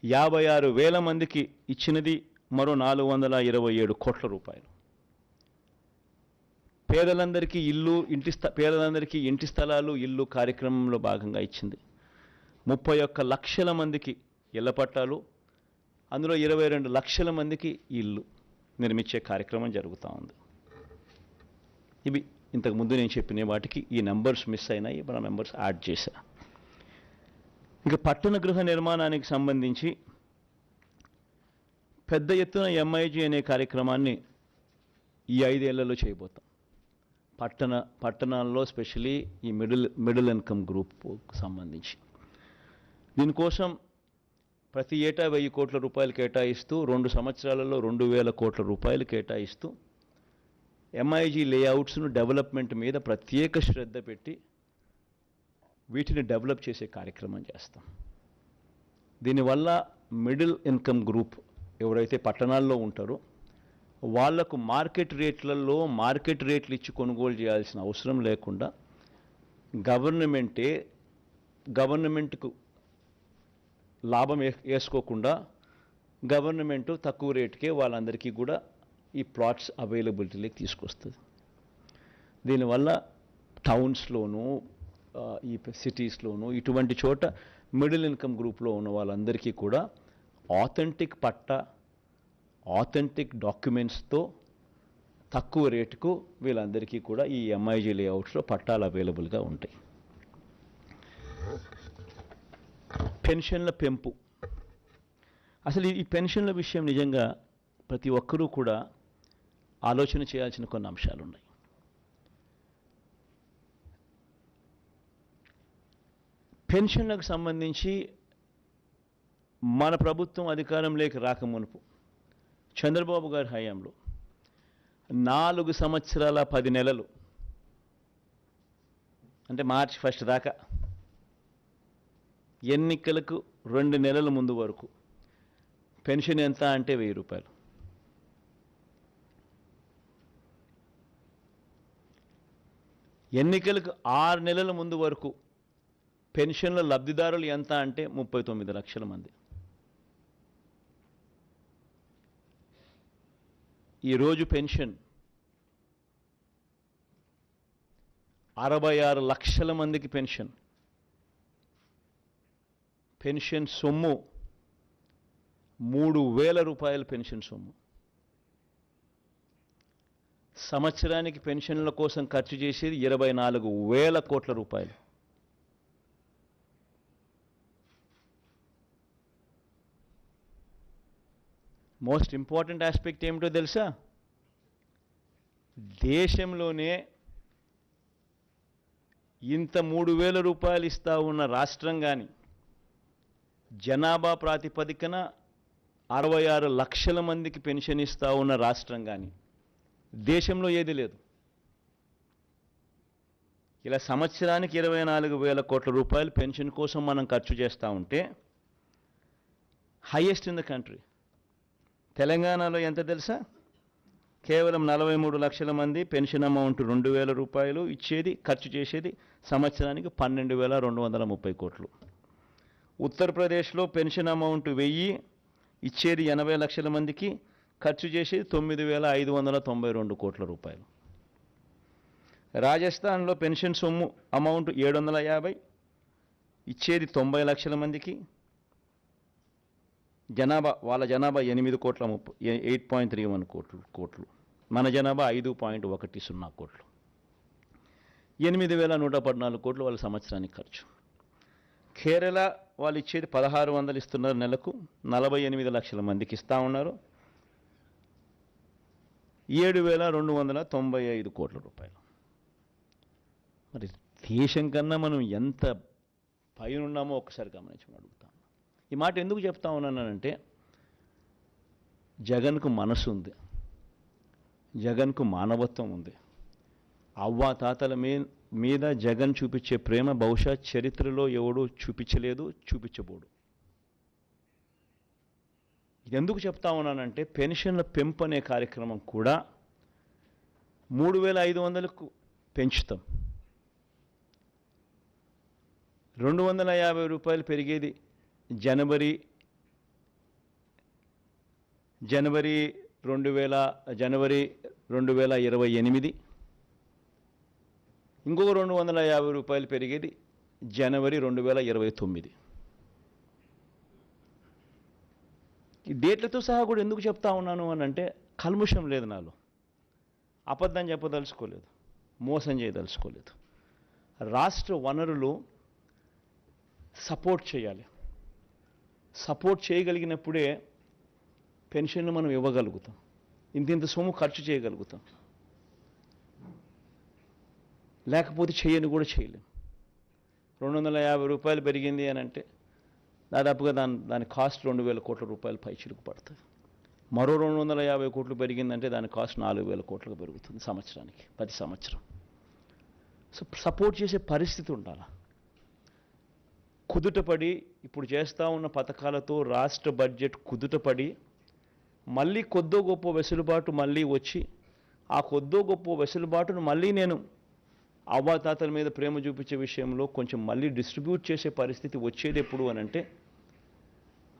56,000 మందికి ఇచ్చినది మరో 427 కోట్ల రూపాయలు. పేదలందరికీ ఇంటి స్థలాలు ఇల్లు కార్యక్రమంలో భాగంగా ఇచ్చింది 31 లక్షల మందికి ఇళ్ల పట్టాలు, అందులో 22 లక్షల మందికి ఇల్లు నిర్మించే కార్యక్రమం జరుగుతూ ఉంది. ఇవి ఇంతకుముందు నేను చెప్పిన వాటికి ఈ నెంబర్స్ మిస్ అయినాయి, మన నెంబర్స్ యాడ్ చేశా. ఇక పట్టణ గృహ నిర్మాణానికి సంబంధించి పెద్ద ఎత్తున ఎంఐజీ అనే కార్యక్రమాన్ని ఈ 5 ఏళ్లలో చేయబోతాం. పట్టణాల్లో స్పెషలీ ఈ మిడిల్ ఇన్కమ్ గ్రూప్కు సంబంధించి దీనికోసం ప్రతి ఏటా 1,000 కోట్ల రూపాయలు కేటాయిస్తూ 2 సంవత్సరాలలో 2,000 కోట్ల రూపాయలు కేటాయిస్తూ ఎంఐజీ లేఅవుట్స్ను డెవలప్మెంట్ మీద ప్రత్యేక శ్రద్ధ పెట్టి వీటిని డెవలప్ చేసే కార్యక్రమం చేస్తాం. దీనివల్ల మిడిల్ ఇన్కమ్ గ్రూప్ ఎవరైతే పట్టణాల్లో ఉంటారో వాళ్లకు మార్కెట్ రేట్లు ఇచ్చి కొనుగోలు చేయాల్సిన అవసరం లేకుండా గవర్నమెంట్కు లాభం వేసుకోకుండా గవర్నమెంటు తక్కువ రేటుకే వాళ్ళందరికీ కూడా ఈ ప్లాట్స్ అవైలబిలిటీలోకి తీసుకొస్తుంది. దీనివల్ల టౌన్స్లోనూ ఈ సిటీస్లోనూ ఇటువంటి చోట మిడిల్ ఇన్కమ్ గ్రూప్లో ఉన్న వాళ్ళందరికీ కూడా ఆథెంటిక్ డాక్యుమెంట్స్తో తక్కువ రేటుకు వీళ్ళందరికీ కూడా ఈ ఎంఐజీ లేఅవుట్స్లో పట్టాలు అవైలబుల్గా ఉంటాయి. పెన్షన్ల పెంపు, అసలు ఈ పెన్షన్ల విషయం నిజంగా ప్రతి ఒక్కరూ కూడా ఆలోచన చేయాల్సిన కొన్ని అంశాలు ఉన్నాయి. పెన్షన్లకు సంబంధించి మన ప్రభుత్వం అధికారంలోకి రాకమునుపు చంద్రబాబు గారి హయాంలో 4 సంవత్సరాల 10 నెలలు అంటే మార్చి 1 దాకా ఎన్నికలకు 2 నెలల ముందు వరకు పెన్షన్ ఎంత అంటే 1,000 రూపాయలు. ఎన్నికలకు 6 నెలల ముందు వరకు పెన్షన్ల లబ్ధిదారులు ఎంత అంటే 39 లక్షల మంది. ఈరోజు పెన్షన్ 66 లక్షల మందికి పెన్షన్. పెన్షన్ సొమ్ము 3,000 రూపాయల పెన్షన్ సొమ్ము. సంవత్సరానికి పెన్షన్ల కోసం ఖర్చు చేసేది 24,000 కోట్ల రూపాయలు. మోస్ట్ ఇంపార్టెంట్ ఆస్పెక్ట్ ఏమిటో తెలుసా? దేశంలోనే ఇంత 3,000 రూపాయలు ఇస్తా ఉన్న రాష్ట్రం కానీ, జనాభా ప్రాతిపదికన 66 లక్షల మందికి పెన్షన్ ఇస్తా ఉన్న రాష్ట్రం కానీ దేశంలో ఏది లేదు. ఇలా సంవత్సరానికి 24,000 కోట్ల రూపాయలు పెన్షన్ కోసం మనం ఖర్చు చేస్తూ ఉంటే హైయెస్ట్ ఇన్ ద కంట్రీ. తెలంగాణలో ఎంత తెలుసా? కేవలం 43 లక్షల మంది పెన్షన్ అమౌంట్ 2,000 రూపాయలు ఇచ్చేది, ఖర్చు చేసేది సంవత్సరానికి 12,230 కోట్లు. ఉత్తరప్రదేశ్లో పెన్షన్ అమౌంట్ 1000 ఇచ్చేది 80 లక్షల మందికి, ఖర్చు చేసేది 9,592 కోట్ల రూపాయలు. రాజస్థాన్లో పెన్షన్ సొమ్ము అమౌంట్ 750 ఇచ్చేది 90 లక్షల మందికి, వాళ్ళ జనాభా 8.31 కోట్లు. మన జనాభా 5.10 కోట్లు. 8,114 కోట్లు వాళ్ళ సంవత్సరానికి ఖర్చు. కేరళ వాళ్ళు ఇచ్చేది 1,600 ఇస్తున్నారు నెలకు, 48 లక్షల మందికి ఇస్తూ ఉన్నారు, 7,295 కోట్ల రూపాయలు. మరి దేశం కన్నా మనం ఎంత పైన ఉన్నామో ఒకసారి గమనించమని అడుగుతాం. ఈ మాట ఎందుకు చెప్తా ఉన్నానంటే, జగన్కు మనసు ఉంది, జగన్కు మానవత్వం ఉంది. అవ్వాతాతల మీద జగన్ చూపించే ప్రేమ బహుశా చరిత్రలో ఎవడూ చూపించలేదు, చూపించబోడు. ఎందుకు చెప్తా ఉన్నానంటే, పెన్షన్ల పెంపు అనే కార్యక్రమం కూడా 3,500కు పెంచుతాం. 250 రూపాయలు పెరిగేది జనవరి 2028, ఇంకొక 250 రూపాయలు పెరిగేది జనవరి 2029. ఈ డేట్లతో సహా కూడా ఎందుకు చెప్తా ఉన్నాను అని అంటే, కల్ముషం లేదు నాలో, అబద్ధం చెప్పదలుచుకోలేదు, మోసం చేయదలుచుకోలేదు. రాష్ట్ర వనరులు సపోర్ట్ చేయాలి. సపోర్ట్ చేయగలిగినప్పుడే పెన్షన్లు మనం ఇవ్వగలుగుతాం, ఇంత సొమ్ము ఖర్చు చేయగలుగుతాం. లేకపోతే చేయని కూడా చేయలేం. 250 రూపాయలు పెరిగింది అని అంటే దాదాపుగా దాని కాస్ట్ 2,000 కోట్ల రూపాయలు పైచిలుకు పడుతుంది. మరో 250 కోట్లు పెరిగిందంటే దాని కాస్ట్ 4,000 కోట్లకు పెరుగుతుంది సంవత్సరానికి, ప్రతి సంవత్సరం. సో సపోర్ట్ చేసే పరిస్థితి ఉండాలి. కుదుటపడి ఇప్పుడు చేస్తూ ఉన్న పథకాలతో రాష్ట్ర బడ్జెట్ కుదుటపడి మళ్ళీ కొద్దో గొప్ప వెసులుబాటు మళ్ళీ వచ్చి, ఆ కొద్దో గొప్ప వెసులుబాటును మళ్ళీ నేను అవ్వాతాతల మీద ప్రేమ చూపించే విషయంలో కొంచెం మళ్ళీ డిస్ట్రిబ్యూట్ చేసే పరిస్థితి వచ్చేది ఎప్పుడు అని అంటే,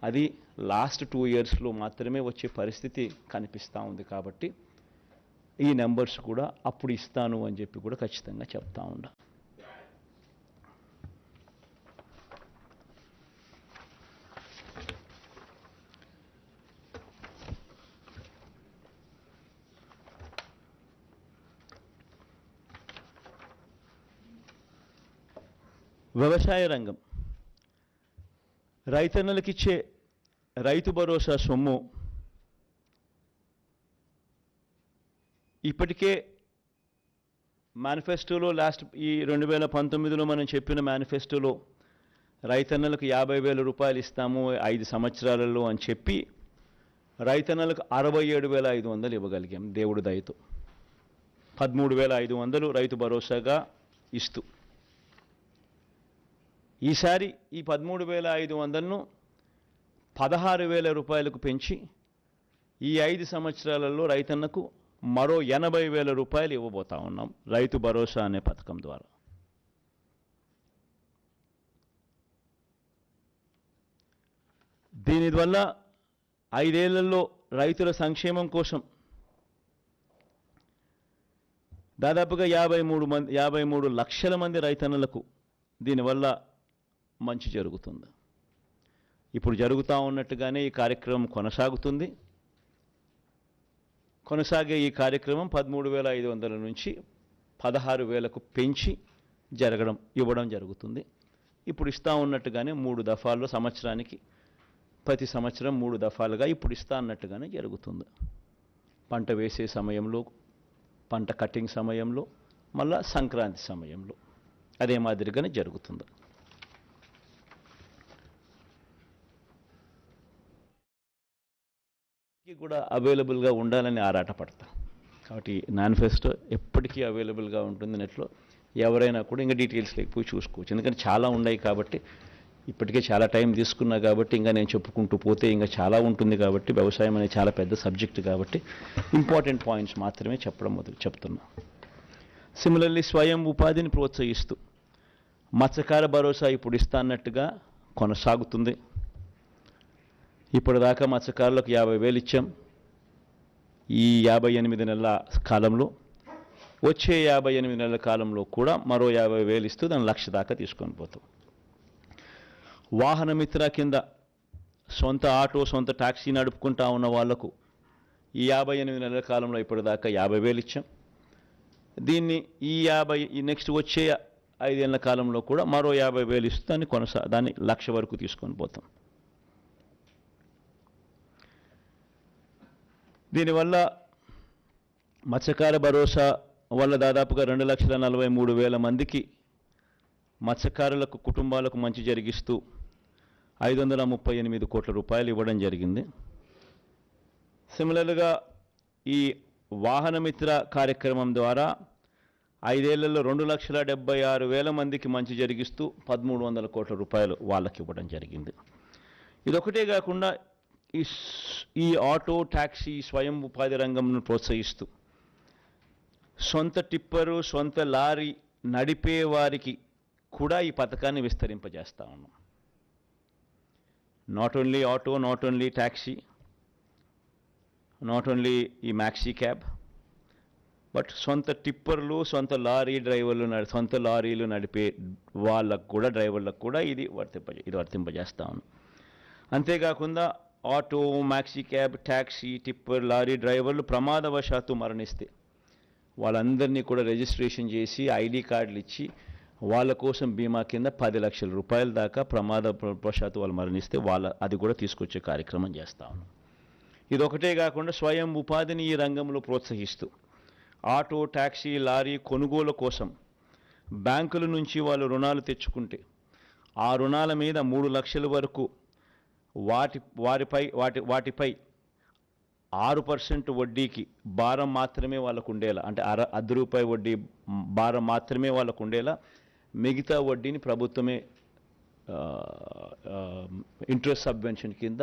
అది లాస్ట్ 2 ఇయర్స్లో మాత్రమే వచ్చే పరిస్థితి కనిపిస్తూ ఉంది. కాబట్టి ఈ నెంబర్స్ కూడా అప్పుడు ఇస్తాను అని చెప్పి కూడా ఖచ్చితంగా చెప్తా ఉండా. వ్యవసాయ రంగం, రైతన్నలకిచ్చే రైతు భరోసా సొమ్ము ఇప్పటికే మేనిఫెస్టోలో ఈ 2019లో మనం చెప్పిన మేనిఫెస్టోలో రైతన్నలకు 50,000 రూపాయలు ఇస్తాము 5 సంవత్సరాలలో అని చెప్పి రైతన్నలకు 67,500 ఇవ్వగలిగాం దేవుడి దయతో. 13,500 రైతు భరోసాగా ఇస్తూ, ఈసారి ఈ 13,500ను 16,000 రూపాయలకు పెంచి ఈ 5 సంవత్సరాలలో రైతన్నకు మరో 80,000 రూపాయలు ఇవ్వబోతా ఉన్నాం రైతు భరోసా అనే పథకం ద్వారా. దీనివల్ల 5 ఏళ్లలో రైతుల సంక్షేమం కోసం దాదాపుగా 53 లక్షల మంది రైతన్నలకు దీనివల్ల మంచి జరుగుతుంది. ఇప్పుడు జరుగుతూ ఉన్నట్టుగానే ఈ కార్యక్రమం కొనసాగుతుంది. కొనసాగే ఈ కార్యక్రమం 13,500 నుంచి 16,000కు పెంచి ఇవ్వడం జరుగుతుంది. ఇప్పుడు ఇస్తా ఉన్నట్టుగానే 3 దఫాల్లో సంవత్సరానికి ప్రతి సంవత్సరం 3 దఫాలుగా ఇప్పుడు ఇస్తా అన్నట్టుగానే జరుగుతుంది. పంట వేసే సమయంలో, పంట కటింగ్ సమయంలో, మళ్ళా సంక్రాంతి సమయంలో అదే మాదిరిగానే జరుగుతుంది. కూడా అవైలబుల్గా ఉండాలని ఆరాటపడతా. కాబట్టి మేనిఫెస్టో ఎప్పటికీ అవైలబుల్గా ఉంటుంది నెట్లో. ఎవరైనా కూడా ఇంకా డీటెయిల్స్లోకి పోయి చూసుకోవచ్చు. ఎందుకంటే చాలా ఉన్నాయి కాబట్టి, ఇప్పటికే చాలా టైం తీసుకున్నా కాబట్టి ఇంకా నేను చెప్పుకుంటూ పోతే ఇంకా చాలా ఉంటుంది కాబట్టి, వ్యవసాయం అనేది చాలా పెద్ద సబ్జెక్ట్ కాబట్టి ఇంపార్టెంట్ పాయింట్స్ మాత్రమే చెప్తున్నా. సిమిలర్లీ స్వయం ఉపాధిని ప్రోత్సహిస్తూ మత్స్యకార భరోసా ఇప్పుడు ఇస్తా అన్నట్టుగా కొనసాగుతుంది. ఇప్పటిదాకా మత్స్యకారులకు 50,000 ఇచ్చాం. ఈ 58 నెలల కాలంలో, వచ్చే 58 నెలల కాలంలో కూడా మరో 50,000 ఇస్తూ దాన్ని 1,00,000 దాకా తీసుకొని పోతాం. వాహన మిత్ర కింద సొంత ఆటో, సొంత టాక్సీ నడుపుకుంటా ఉన్న వాళ్లకు ఈ 58 నెలల కాలంలో ఇప్పటిదాకా 50,000 ఇచ్చాం. దీన్ని ఈ నెక్స్ట్ వచ్చే 5 ఏళ్ల కాలంలో కూడా మరో 50,000 ఇస్తూ దాన్ని 1,00,000 వరకు తీసుకొని పోతాం. దీనివల్ల మత్స్యకార భరోసా వల్ల దాదాపుగా 2,43,000 మందికి మత్స్యకారులకు కుటుంబాలకు మంచి జరిగిస్తూ 538 కోట్ల రూపాయలు ఇవ్వడం జరిగింది. సిమిలర్గా ఈ వాహన మిత్ర కార్యక్రమం ద్వారా 5 ఏళ్లలో 2,76,000 మందికి మంచి జరిగిస్తూ 1,300 కోట్ల రూపాయలు వాళ్ళకి ఇవ్వడం జరిగింది. ఇదొకటే కాకుండా ఈ ఆటో, ట్యాక్సీ, స్వయం ఉపాధి రంగంను ప్రోత్సహిస్తూ సొంత టిప్పరు, సొంత లారీ నడిపే వారికి కూడా ఈ పథకాన్ని విస్తరింపజేస్తా ఉన్నాం. Not only auto, not only taxi, not only ఈ మ్యాక్సీ క్యాబ్, బట్ సొంత టిప్పర్లు, సొంత లారీ డ్రైవర్లు, సొంత లారీలు నడిపే వాళ్ళకు కూడా, డ్రైవర్లకు కూడా ఇది వర్తింపజేస్తా ఉన్నాం. అంతేకాకుండా auto, maxi cab, taxi, tipper, lorry డ్రైవర్లు ప్రమాదవశాత్తు మరణిస్తే వాళ్ళందరినీ కూడా రిజిస్ట్రేషన్ చేసి ఐడి కార్డులు ఇచ్చి వాళ్ళ కోసం బీమా కింద 10 లక్షల రూపాయల దాకా ప్రమాదవశాత్తు వాళ్ళు మరణిస్తే అది కూడా తీసుకొచ్చే కార్యక్రమం చేస్తా ఉన్నాం. ఇదొకటే కాకుండా స్వయం ఉపాధిని ఈ రంగంలో ప్రోత్సహిస్తూ ఆటో, ట్యాక్సీ, లారీ కొనుగోలు కోసం బ్యాంకుల నుంచి వాళ్ళు రుణాలు తెచ్చుకుంటే ఆ రుణాల మీద 3 లక్షల వరకు వాటిపై 6% వడ్డీకి భారం మాత్రమే వాళ్ళకు ఉండేలా, అంటే ₹1 వడ్డీ భారం మాత్రమే వాళ్ళకు ఉండేలా మిగతా వడ్డీని ప్రభుత్వమే ఇంట్రెస్ట్ సబ్వెన్షన్ కింద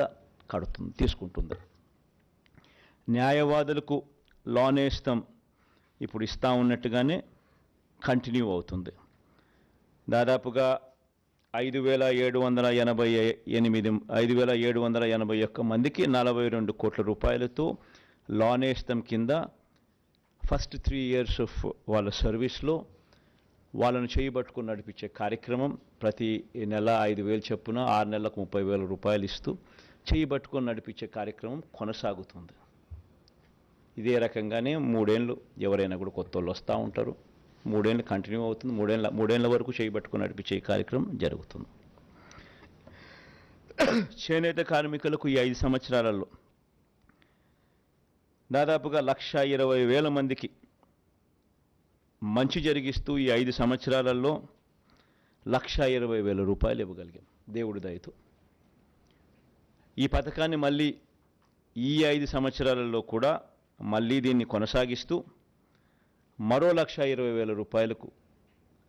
తీసుకుంటుంది. న్యాయవాదులకు లోన్ నేస్తం ఇప్పుడు ఇస్తా ఉన్నట్టుగానే కంటిన్యూ అవుతుంది. దాదాపుగా 5,781 మందికి 42 కోట్ల రూపాయలతో లోన్ నేస్తం కింద ఫస్ట్ 3 ఇయర్స్ ఆఫ్ వాళ్ళ సర్వీస్లో వాళ్ళను చేయబట్టుకుని నడిపించే కార్యక్రమం ప్రతి నెల 5,000 చొప్పున 6 నెలలకు 30,000 రూపాయలు ఇస్తూ చేయబట్టుకుని నడిపించే కార్యక్రమం కొనసాగుతుంది. ఇదే రకంగానే 3 ఏళ్ళు ఎవరైనా కూడా కొత్త వాళ్ళు వస్తూ ఉంటారు. 3 ఏళ్ళు కంటిన్యూ అవుతుంది. 3 ఏళ్ళ వరకు చేయబట్టుకుని నడిపించే కార్యక్రమం జరుగుతుంది. చేనేత కార్మికులకు ఈ 5 సంవత్సరాలలో దాదాపుగా 1,20,000 మందికి మంచి జరిగిస్తూ ఈ 5 సంవత్సరాలలో 1,20,000 రూపాయలు ఇవ్వగలిగాం దేవుడి దయతో. ఈ పథకాన్ని మళ్ళీ ఈ 5 సంవత్సరాలలో కూడా మళ్ళీ దీన్ని కొనసాగిస్తూ మరో 1,20,000 రూపాయలకు,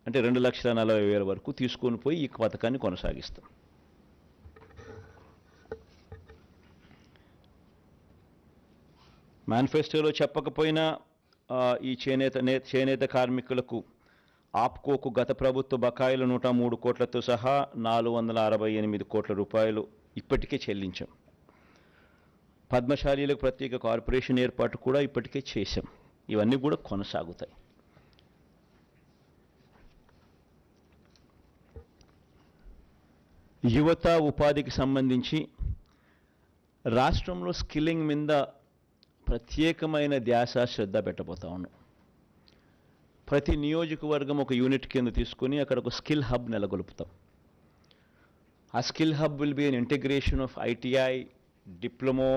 అంటే 2,40,000 వరకు తీసుకొని పోయి ఈ పథకాన్ని కొనసాగిస్తాం. మేనిఫెస్టోలో చెప్పకపోయినా ఈ చేనేత కార్మికులకు ఆప్కోకు గత ప్రభుత్వ బకాయిలు 103 కోట్లతో సహా 468 కోట్ల రూపాయలు ఇప్పటికే చెల్లించాం. పద్మశాలీలకు ప్రత్యేక కార్పొరేషన్ ఏర్పాటు కూడా ఇప్పటికే చేశాం. ఇవన్నీ కూడా కొనసాగుతాయి. యువత ఉపాధికి సంబంధించి రాష్ట్రంలో స్కిల్లింగ్ మీద ప్రత్యేకమైన ధ్యాస శ్రద్ధ పెట్టబోతా ఉన్నాం. ప్రతి నియోజకవర్గం ఒక యూనిట్ కింద తీసుకొని అక్కడ ఒక స్కిల్ హబ్ నెలకొల్పుతాం. ఆ skill hub will be an integration of ITI, diploma,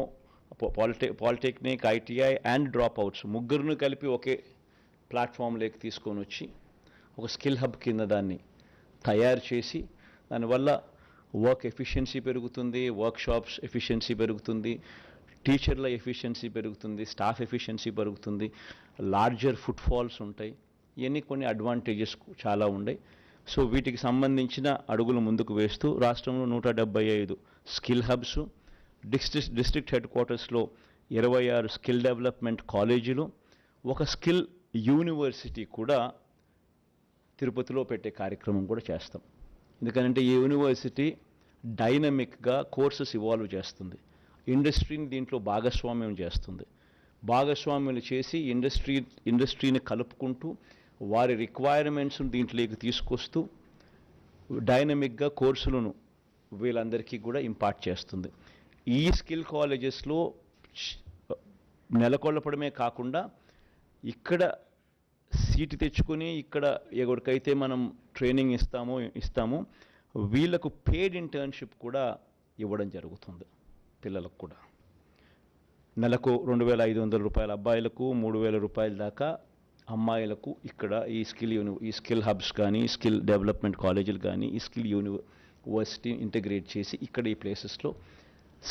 polytechnic, ITI and drop outs ముగ్గురును కలిపి ఒకే ప్లాట్ఫామ్లోకి తీసుకొని వచ్చి ఒక స్కిల్ హబ్ కింద దాన్ని తయారు చేసి దానివల్ల వర్క్ ఎఫిషియన్సీ పెరుగుతుంది, వర్క్షాప్స్ ఎఫిషియన్సీ పెరుగుతుంది, టీచర్ల ఎఫిషియన్సీ పెరుగుతుంది, స్టాఫ్ ఎఫిషియన్సీ పెరుగుతుంది, లార్జర్ ఫుట్ఫాల్స్ ఉంటాయి. ఇవన్నీ కొన్ని అడ్వాంటేజెస్ చాలా ఉన్నాయి. సో వీటికి సంబంధించిన అడుగులు ముందుకు వేస్తూ రాష్ట్రంలో 175 స్కిల్ హబ్స్, డిస్ట్రిక్ట్ హెడ్ క్వార్టర్స్లో 26 స్కిల్ డెవలప్మెంట్ కాలేజీలు, ఒక స్కిల్ యూనివర్సిటీ కూడా తిరుపతిలో పెట్టే కార్యక్రమం కూడా చేస్తాం. ఎందుకంటే ఈ యూనివర్సిటీ డైనమిక్గా కోర్సెస్ ఇవాల్వ్ చేస్తుంది, ఇండస్ట్రీని దీంట్లో భాగస్వామ్యం చేస్తుంది. భాగస్వామ్యాలు చేసి ఇండస్ట్రీని కలుపుకుంటూ వారి రిక్వైర్మెంట్స్ను దీంట్లోకి తీసుకొస్తూ డైనమిక్గా కోర్సులను వీళ్ళందరికీ కూడా ఇంపార్ట్ చేస్తుంది. ఈ స్కిల్ కాలేజెస్లో నెలకొల్పడమే కాకుండా ఇక్కడ సీటు తెచ్చుకొని ఇక్కడ ఎవరికైతే మనం ట్రైనింగ్ ఇస్తామో వీళ్ళకు పెయిడ్ ఇంటర్న్షిప్ కూడా ఇవ్వడం జరుగుతుంది. పిల్లలకు కూడా నెలకు 2,500 రూపాయల అబ్బాయిలకు, 3,000 రూపాయల దాకా అమ్మాయిలకు ఇక్కడ ఈ స్కిల్ హబ్స్ కానీ, స్కిల్ డెవలప్మెంట్ కాలేజీలు కానీ, ఈ స్కిల్ యూనివర్సిటీ ఇంటిగ్రేట్ చేసి ఇక్కడ ఈ ప్లేసెస్లో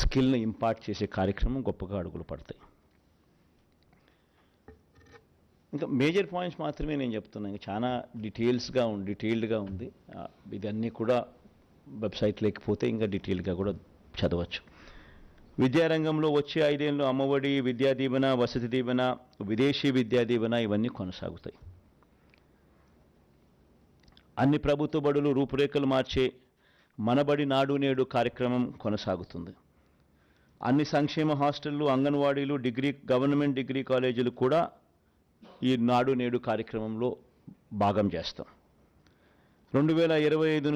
స్కిల్ని ఇంపార్ట్ చేసే కార్యక్రమం గొప్పగా అడుగులు పడతాయి. ఇంకా మేజర్ పాయింట్స్ మాత్రమే నేను చెప్తున్నాను. ఇంకా చాలా డీటెయిల్డ్గా ఉంది. ఇదన్నీ కూడా వెబ్సైట్ లేకపోతే ఇంకా డీటెయిల్గా కూడా చదవచ్చు. విద్యారంగంలో వచ్చే 5 ఏళ్ళు అమ్మఒడి, విద్యా దీవెన, వసతి దీవెన, విదేశీ విద్యా దీవెన ఇవన్నీ కొనసాగుతాయి. అన్ని ప్రభుత్వ బడులు రూపురేఖలు మార్చే మనబడి నాడు నేడు కార్యక్రమం కొనసాగుతుంది. అన్ని సంక్షేమ హాస్టళ్లు, అంగన్వాడీలు, గవర్నమెంట్ డిగ్రీ కాలేజీలు కూడా ఈ నాడు నేడు కార్యక్రమంలో భాగం చేస్తాం. 2025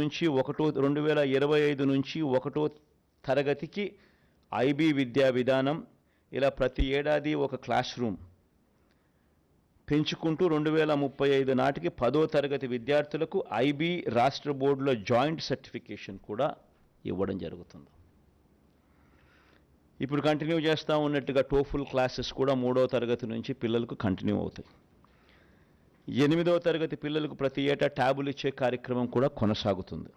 నుంచి 1వ తరగతికి ఐబీ విద్యా విధానం, ఇలా ప్రతి ఏడాది ఒక క్లాస్ రూమ్ పెంచుకుంటూ 2035 నాటికి 10వ తరగతి విద్యార్థులకు ఐబీ రాష్ట్ర బోర్డులో జాయింట్ సర్టిఫికేషన్ కూడా ఇవ్వడం జరుగుతుంది. ఇప్పుడు కంటిన్యూ చేస్తూ ఉన్నట్టుగా టోఫుల్ క్లాసెస్ కూడా 3వ తరగతి నుంచి పిల్లలకు కంటిన్యూ అవుతాయి. 8వ తరగతి పిల్లలకు ప్రతి ఏటా ట్యాబులు ఇచ్చే కార్యక్రమం కూడా కొనసాగుతుంది.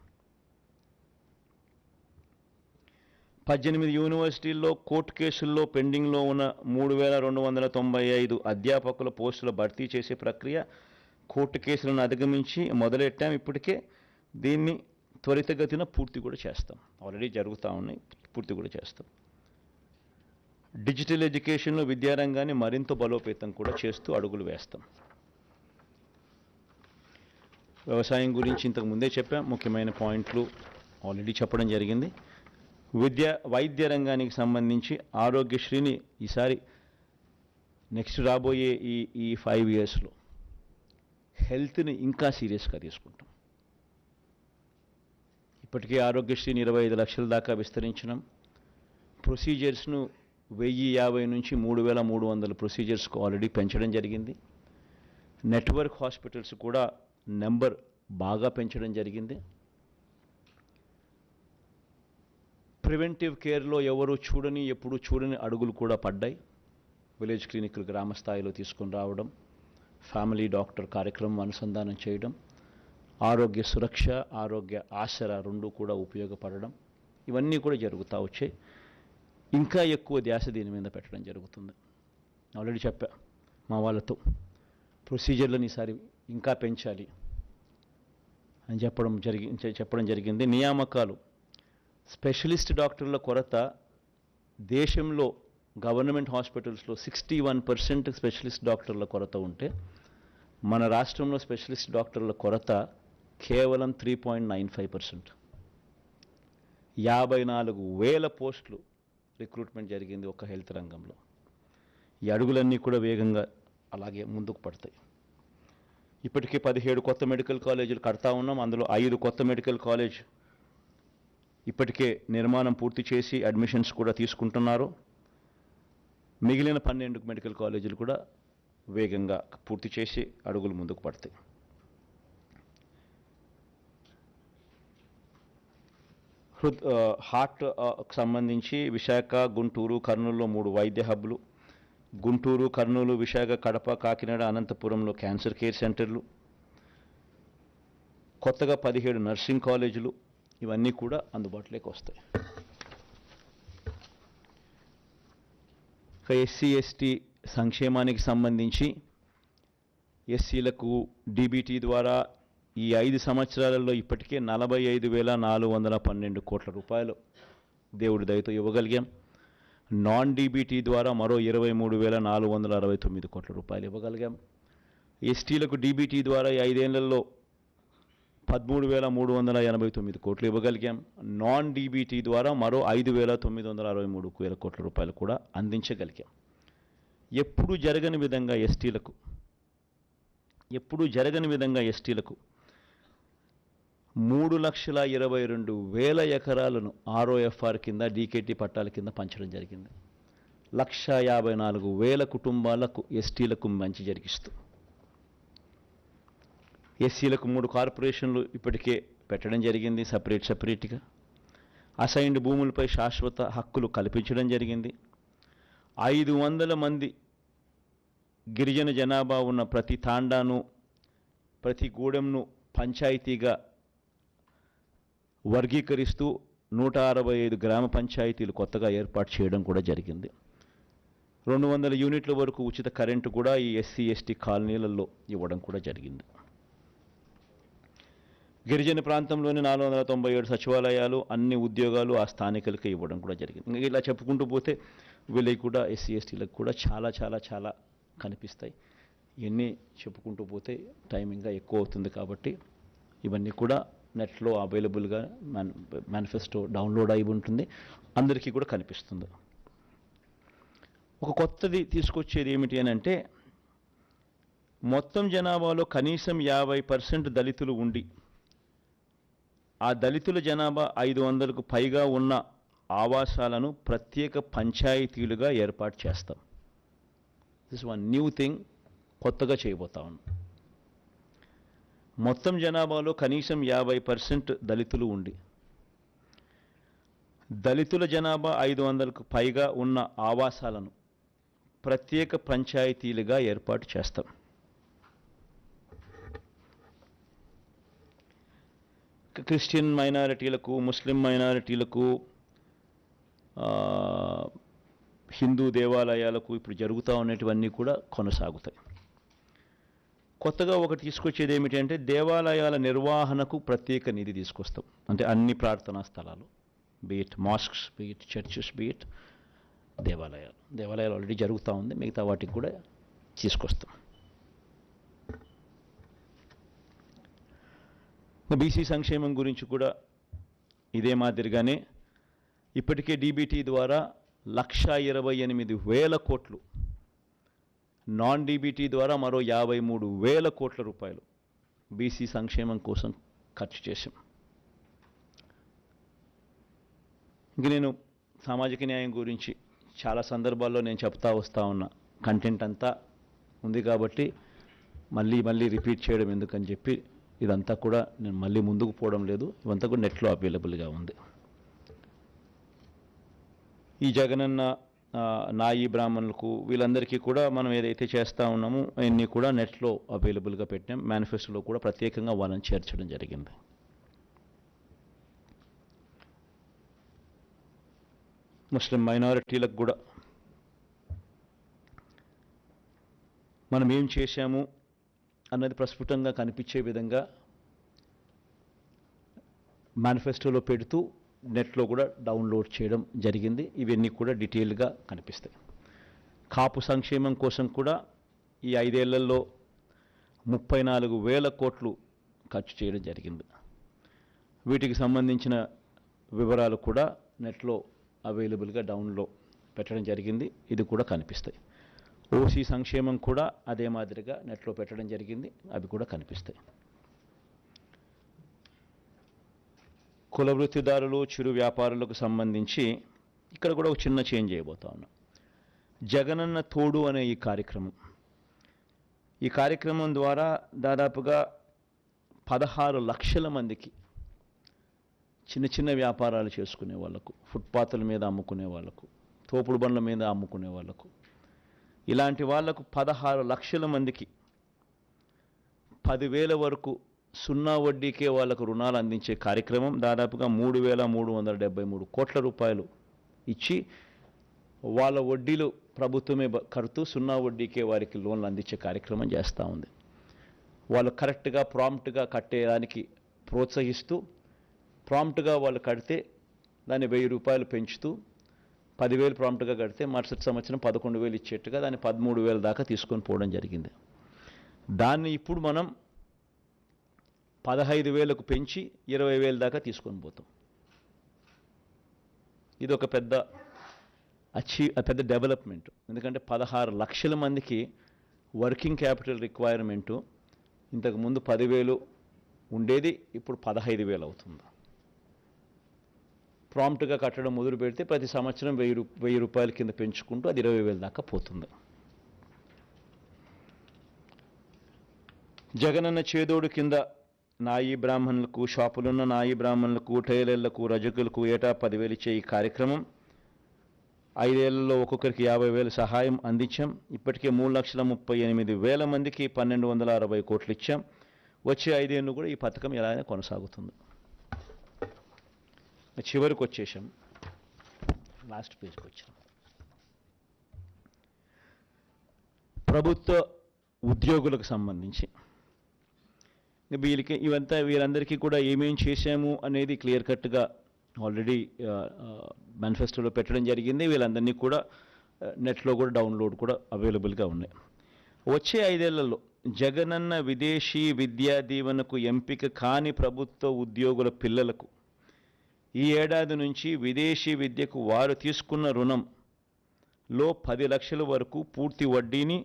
18 యూనివర్సిటీల్లో కోర్టు కేసుల్లో పెండింగ్లో ఉన్న 3,295 అధ్యాపకుల పోస్టుల భర్తీ చేసే ప్రక్రియ కోర్టు కేసులను అధిగమించి మొదలెట్టాం. ఇప్పటికే దీన్ని త్వరితగతిన పూర్తి కూడా చేస్తాం. ఆల్రెడీ జరుగుతూ ఉన్నాయి, పూర్తి కూడా చేస్తాం. డిజిటల్ ఎడ్యుకేషన్లో విద్యారంగాన్ని మరింత బలోపేతం కూడా చేస్తూ అడుగులు వేస్తాం. వ్యవసాయం గురించి ఇంతకు ముందే చెప్పాం. ముఖ్యమైన పాయింట్లు ఆల్రెడీ చెప్పడం జరిగింది. వైద్య రంగానికి సంబంధించి ఆరోగ్యశ్రీని ఈసారి నెక్స్ట్ రాబోయే ఈ 5 ఇయర్స్లో హెల్త్ని ఇంకా సీరియస్గా తీసుకుంటాం. ఇప్పటికే ఆరోగ్యశ్రీని 25 లక్షల దాకా విస్తరించినాం. ప్రొసీజర్స్ను 1,050 నుంచి 3,300 ప్రొసీజర్స్కు ఆల్రెడీ పెంచడం జరిగింది. నెట్వర్క్ హాస్పిటల్స్ కూడా నెంబర్ బాగా పెంచడం జరిగింది. ప్రివెంటివ్ కేర్లో ఎప్పుడు చూడని అడుగులు కూడా పడ్డాయి. విలేజ్ క్లినిక్లు గ్రామ స్థాయిలో తీసుకొని రావడం, ఫ్యామిలీ డాక్టర్ కార్యక్రమం అనుసంధానం చేయడం, ఆరోగ్య సురక్ష, ఆరోగ్య ఆసరా 2 కూడా ఉపయోగపడడం, ఇవన్నీ కూడా జరుగుతూ వచ్చాయి. ఇంకా ఎక్కువ ధ్యాస దీని మీద పెట్టడం జరుగుతుంది. ఆల్రెడీ చెప్పా మా వాళ్ళతో, ప్రొసీజర్లను ఈసారి ఇంకా పెంచాలి అని చెప్పడం జరిగింది. నియామకాలు, స్పెషలిస్ట్ డాక్టర్ల కొరత దేశంలో గవర్నమెంట్ హాస్పిటల్స్లో 61% స్పెషలిస్ట్ డాక్టర్ల కొరత ఉంటే మన రాష్ట్రంలో స్పెషలిస్ట్ డాక్టర్ల కొరత కేవలం 3.95%. 54,000 పోస్టులు రిక్రూట్మెంట్ జరిగింది ఒక హెల్త్ రంగంలో. ఈ అడుగులన్నీ కూడా వేగంగా అలాగే ముందుకు పడతాయి. ఇప్పటికే 17 కొత్త మెడికల్ కాలేజీలు కడతా ఉన్నాం. అందులో 5 కొత్త మెడికల్ కాలేజ్ ఇప్పటికే నిర్మాణం పూర్తి చేసి అడ్మిషన్స్ కూడా తీసుకుంటున్నారు. మిగిలిన 12 మెడికల్ కాలేజీలు కూడా వేగంగా పూర్తి చేసి అడుగులు ముందుకు పడతాయి. హార్ట్ సంబంధించి విశాఖ, గుంటూరు, కర్నూలులో 3 వైద్య హబ్లు, గుంటూరు, కర్నూలు, విశాఖ, కడప, కాకినాడ, అనంతపురంలో క్యాన్సర్ కేర్ సెంటర్లు, కొత్తగా 17 నర్సింగ్ కాలేజీలు, ఇవన్నీ కూడా అందుబాటులోకి వస్తాయి. ఎస్సీ ఎస్టీ సంక్షేమానికి సంబంధించి ఎస్సీలకు డీబీటీ ద్వారా ఈ 5 సంవత్సరాలలో ఇప్పటికే 45,412 కోట్ల రూపాయలు దేవుడి దయతో ఇవ్వగలిగాం. నాన్ డీబీటీ ద్వారా మరో 23,469 కోట్ల రూపాయలు ఇవ్వగలిగాం. ఎస్టీలకు డీబీటీ ద్వారా ఈ 5 ఏళ్లలో 13,389 కోట్లు ఇవ్వగలిగాం. నాన్ డీబీటీ ద్వారా మరో 5,963 కోట్ల రూపాయలు కూడా అందించగలిగాం. ఎప్పుడూ జరగని విధంగా ఎస్టీలకు 3,22,000 ఎకరాలను ROFR కింద డీకేటీ పట్టాల కింద పంచడం జరిగింది. 1,54,000 కుటుంబాలకు ఎస్టీలకు మంచి జరిగిస్తూ ఎస్సీలకు 3 కార్పొరేషన్లు ఇప్పటికే పెట్టడం జరిగింది. సపరేట్గా అసైన్డ్ భూములపై శాశ్వత హక్కులు కల్పించడం జరిగింది. 500 మంది గిరిజన జనాభా ఉన్న ప్రతి తాండాను, ప్రతి గూడెంను పంచాయతీగా వర్గీకరిస్తూ 165 గ్రామ పంచాయతీలు కొత్తగా ఏర్పాటు చేయడం కూడా జరిగింది. 200 యూనిట్ల వరకు ఉచిత కరెంటు కూడా ఈ ఎస్సీ ఎస్టీ కాలనీలలో ఇవ్వడం కూడా జరిగింది. గిరిజన ప్రాంతంలోని 497 సచివాలయాలు, అన్ని ఉద్యోగాలు ఆ స్థానికులకి ఇవ్వడం కూడా జరిగింది. ఇంకా ఇలా చెప్పుకుంటూ పోతే వీళ్ళకి కూడా ఎస్సీ ఎస్టీలకు కూడా చాలా చాలా చాలా కనిపిస్తాయి. ఇవన్నీ చెప్పుకుంటూ పోతే టైం ఇంకా ఎక్కువ అవుతుంది కాబట్టి ఇవన్నీ కూడా నెట్లో అవైలబుల్గా మేనిఫెస్టో డౌన్లోడ్ అయి ఉంటుంది, అందరికీ కూడా కనిపిస్తుంది. ఒక కొత్తది తీసుకొచ్చేది ఏమిటి అని అంటే, మొత్తం జనాభాలో కనీసం 50% దళితులు ఉండి ఆ దళితుల జనాభా 500కు పైగా ఉన్న ఆవాసాలను ప్రత్యేక పంచాయతీలుగా ఏర్పాటు చేస్తాం. దిస్ వన్ న్యూ థింగ్, కొత్తగా చేయబోతా ఉన్నాం. మొత్తం జనాభాలో కనీసం 50% దళితులు ఉండి దళితుల జనాభా 500కు పైగా ఉన్న ఆవాసాలను ప్రత్యేక పంచాయతీలుగా ఏర్పాటు చేస్తాం. క్రిస్టియన్ మైనారిటీలకు, ముస్లిం మైనారిటీలకు, హిందూ దేవాలయాలకు ఇప్పుడు జరుగుతూ ఉన్నటువన్నీ కూడా కొనసాగుతాయి. కొత్తగా ఒకటి తీసుకొచ్చేది ఏమిటంటే, దేవాలయాల నిర్వహణకు ప్రత్యేక నిధి తీసుకొస్తాం. అంటే అన్ని ప్రార్థనా స్థలాలు, beat masks, beat churches, beat దేవాలయాలు ఆల్రెడీ జరుగుతూ ఉంది, మిగతా వాటికి కూడా తీసుకొస్తాం. బీసీ సంక్షేమం గురించి కూడా ఇదే మాదిరిగానే ఇప్పటికే డీబీటీ ద్వారా 1,28,000 కోట్లు, నాన్ డీబీటీ ద్వారా మరో 53,000 కోట్ల రూపాయలు బీసీ సంక్షేమం కోసం ఖర్చు చేశాం. ఇంక నేను సామాజిక న్యాయం గురించి చాలా సందర్భాల్లో నేను చెప్తా వస్తూ ఉన్న కంటెంట్ అంతా ఉంది కాబట్టి మళ్ళీ రిపీట్ చేయడం ఎందుకని చెప్పి ఇదంతా కూడా నేను మళ్ళీ ముందుకు పోవడం లేదు. ఇవంతా కూడా నెట్లో అవైలబుల్గా ఉంది. ఈ జగనన్న, నాయి బ్రాహ్మణులకు, వీళ్ళందరికీ కూడా మనం ఏదైతే చేస్తూ ఉన్నామో అవన్నీ కూడా నెట్లో అవైలబుల్గా పెట్టాం. మేనిఫెస్టోలో కూడా ప్రత్యేకంగా వాళ్ళని చేర్చడం జరిగింది. ముస్లిం మైనారిటీలకు కూడా మనం ఏం చేశాము అన్నది ప్రస్ఫుటంగా కనిపించే విధంగా మేనిఫెస్టోలో పెడుతూ నెట్లో కూడా డౌన్లోడ్ చేయడం జరిగింది. ఇవన్నీ కూడా డీటెయిల్గా కనిపిస్తాయి. కాపు సంక్షేమం కోసం కూడా ఈ 5 ఏళ్లలో 34,000 కోట్లు ఖర్చు చేయడం జరిగింది. వీటికి సంబంధించిన వివరాలు కూడా నెట్లో అవైలబుల్గా డౌన్లో పెట్టడం జరిగింది. ఇది కూడా కనిపిస్తాయి. ఓసీ సంక్షేమం కూడా అదే మాదిరిగా నెట్లో పెట్టడం జరిగింది. అవి కూడా కనిపిస్తాయి. కుల వృత్తిదారులు, చిరు వ్యాపారులకు సంబంధించి ఇక్కడ కూడా ఒక చిన్న చేంజ్ చేయబోతా ఉన్నాం. జగనన్న తోడు అనే ఈ కార్యక్రమం ద్వారా దాదాపుగా 16 లక్షల మందికి చిన్న చిన్న వ్యాపారాలు చేసుకునే వాళ్ళకు, ఫుట్పాత్ల మీద అమ్ముకునే వాళ్ళకు, తోపుడు బండ్ల మీద అమ్ముకునే వాళ్ళకు, ఇలాంటి వాళ్లకు 16 లక్షల మందికి 10,000 వరకు సున్నా వడ్డీకే వాళ్లకు రుణాలు అందించే కార్యక్రమం దాదాపుగా 3,373 కోట్ల రూపాయలు ఇచ్చి వాళ్ళ వడ్డీలు ప్రభుత్వమే కడుతూ సున్నా వడ్డీకే వారికి లోన్లు అందించే కార్యక్రమం చేస్తూ ఉంది. వాళ్ళు కరెక్ట్గా ప్రాంప్ట్గా కట్టేదానికి ప్రోత్సహిస్తూ, ప్రాంప్ట్గా వాళ్ళు కడితే దాన్ని 1,000 రూపాయలు పెంచుతూ 10,000 ప్రాంప్ట్గా కడితే మరుసటి సంవత్సరం 11,000 ఇచ్చేట్టుగా దాన్ని 13,000 దాకా తీసుకొని పోవడం జరిగింది. దాన్ని ఇప్పుడు మనం 15,000కు పెంచి 20,000 దాకా తీసుకొని పోతాం. ఇది ఒక పెద్ద డెవలప్మెంట్. ఎందుకంటే 16 లక్షల మందికి వర్కింగ్ క్యాపిటల్ రిక్వైర్మెంటు ఇంతకుముందు 10,000 ఉండేది, ఇప్పుడు 15,000 అవుతుంది. ప్రాంప్ట్గా కట్టడం మొదలు పెడితే ప్రతి సంవత్సరం 1,000 రూపాయల కింద పెంచుకుంటూ అది 20,000 దాకా పోతుంది. జగనన్న చేదోడు కింద నాయి బ్రాహ్మణులకు, షాపులున్న నాయి బ్రాహ్మణులకు, టైలర్లకు, రజకులకు ఏటా 10,000 ఇచ్చే ఈ కార్యక్రమం 5 ఏళ్లలో ఒక్కొక్కరికి 50,000 సహాయం అందించాం. ఇప్పటికే 3,38,000 మందికి 1,260 కోట్లు ఇచ్చాం. వచ్చే 5 ఏళ్ళు కూడా ఈ పథకం ఎలాగైనా కొనసాగుతుంది. చివరికి వచ్చేసాం, లాస్ట్ పేజ్కి వచ్చాం. ప్రభుత్వ ఉద్యోగులకు సంబంధించి వీరందరికీ కూడా ఏమేం చేశాము అనేది క్లియర్ కట్గా ఆల్రెడీ మేనిఫెస్టోలో పెట్టడం జరిగింది. వీళ్ళందరినీ కూడా నెట్లో కూడా డౌన్లోడ్ కూడా అవైలబుల్గా ఉన్నాయి. వచ్చే 5 ఏళ్లలో జగనన్న విదేశీ విద్యా దీవెనకు ఎంపిక కాని ప్రభుత్వ ఉద్యోగుల పిల్లలకు ఈ ఏడాది నుంచి విదేశీ విద్యకు వారు తీసుకున్న రుణంలో 10 లక్షల వరకు పూర్తి వడ్డీని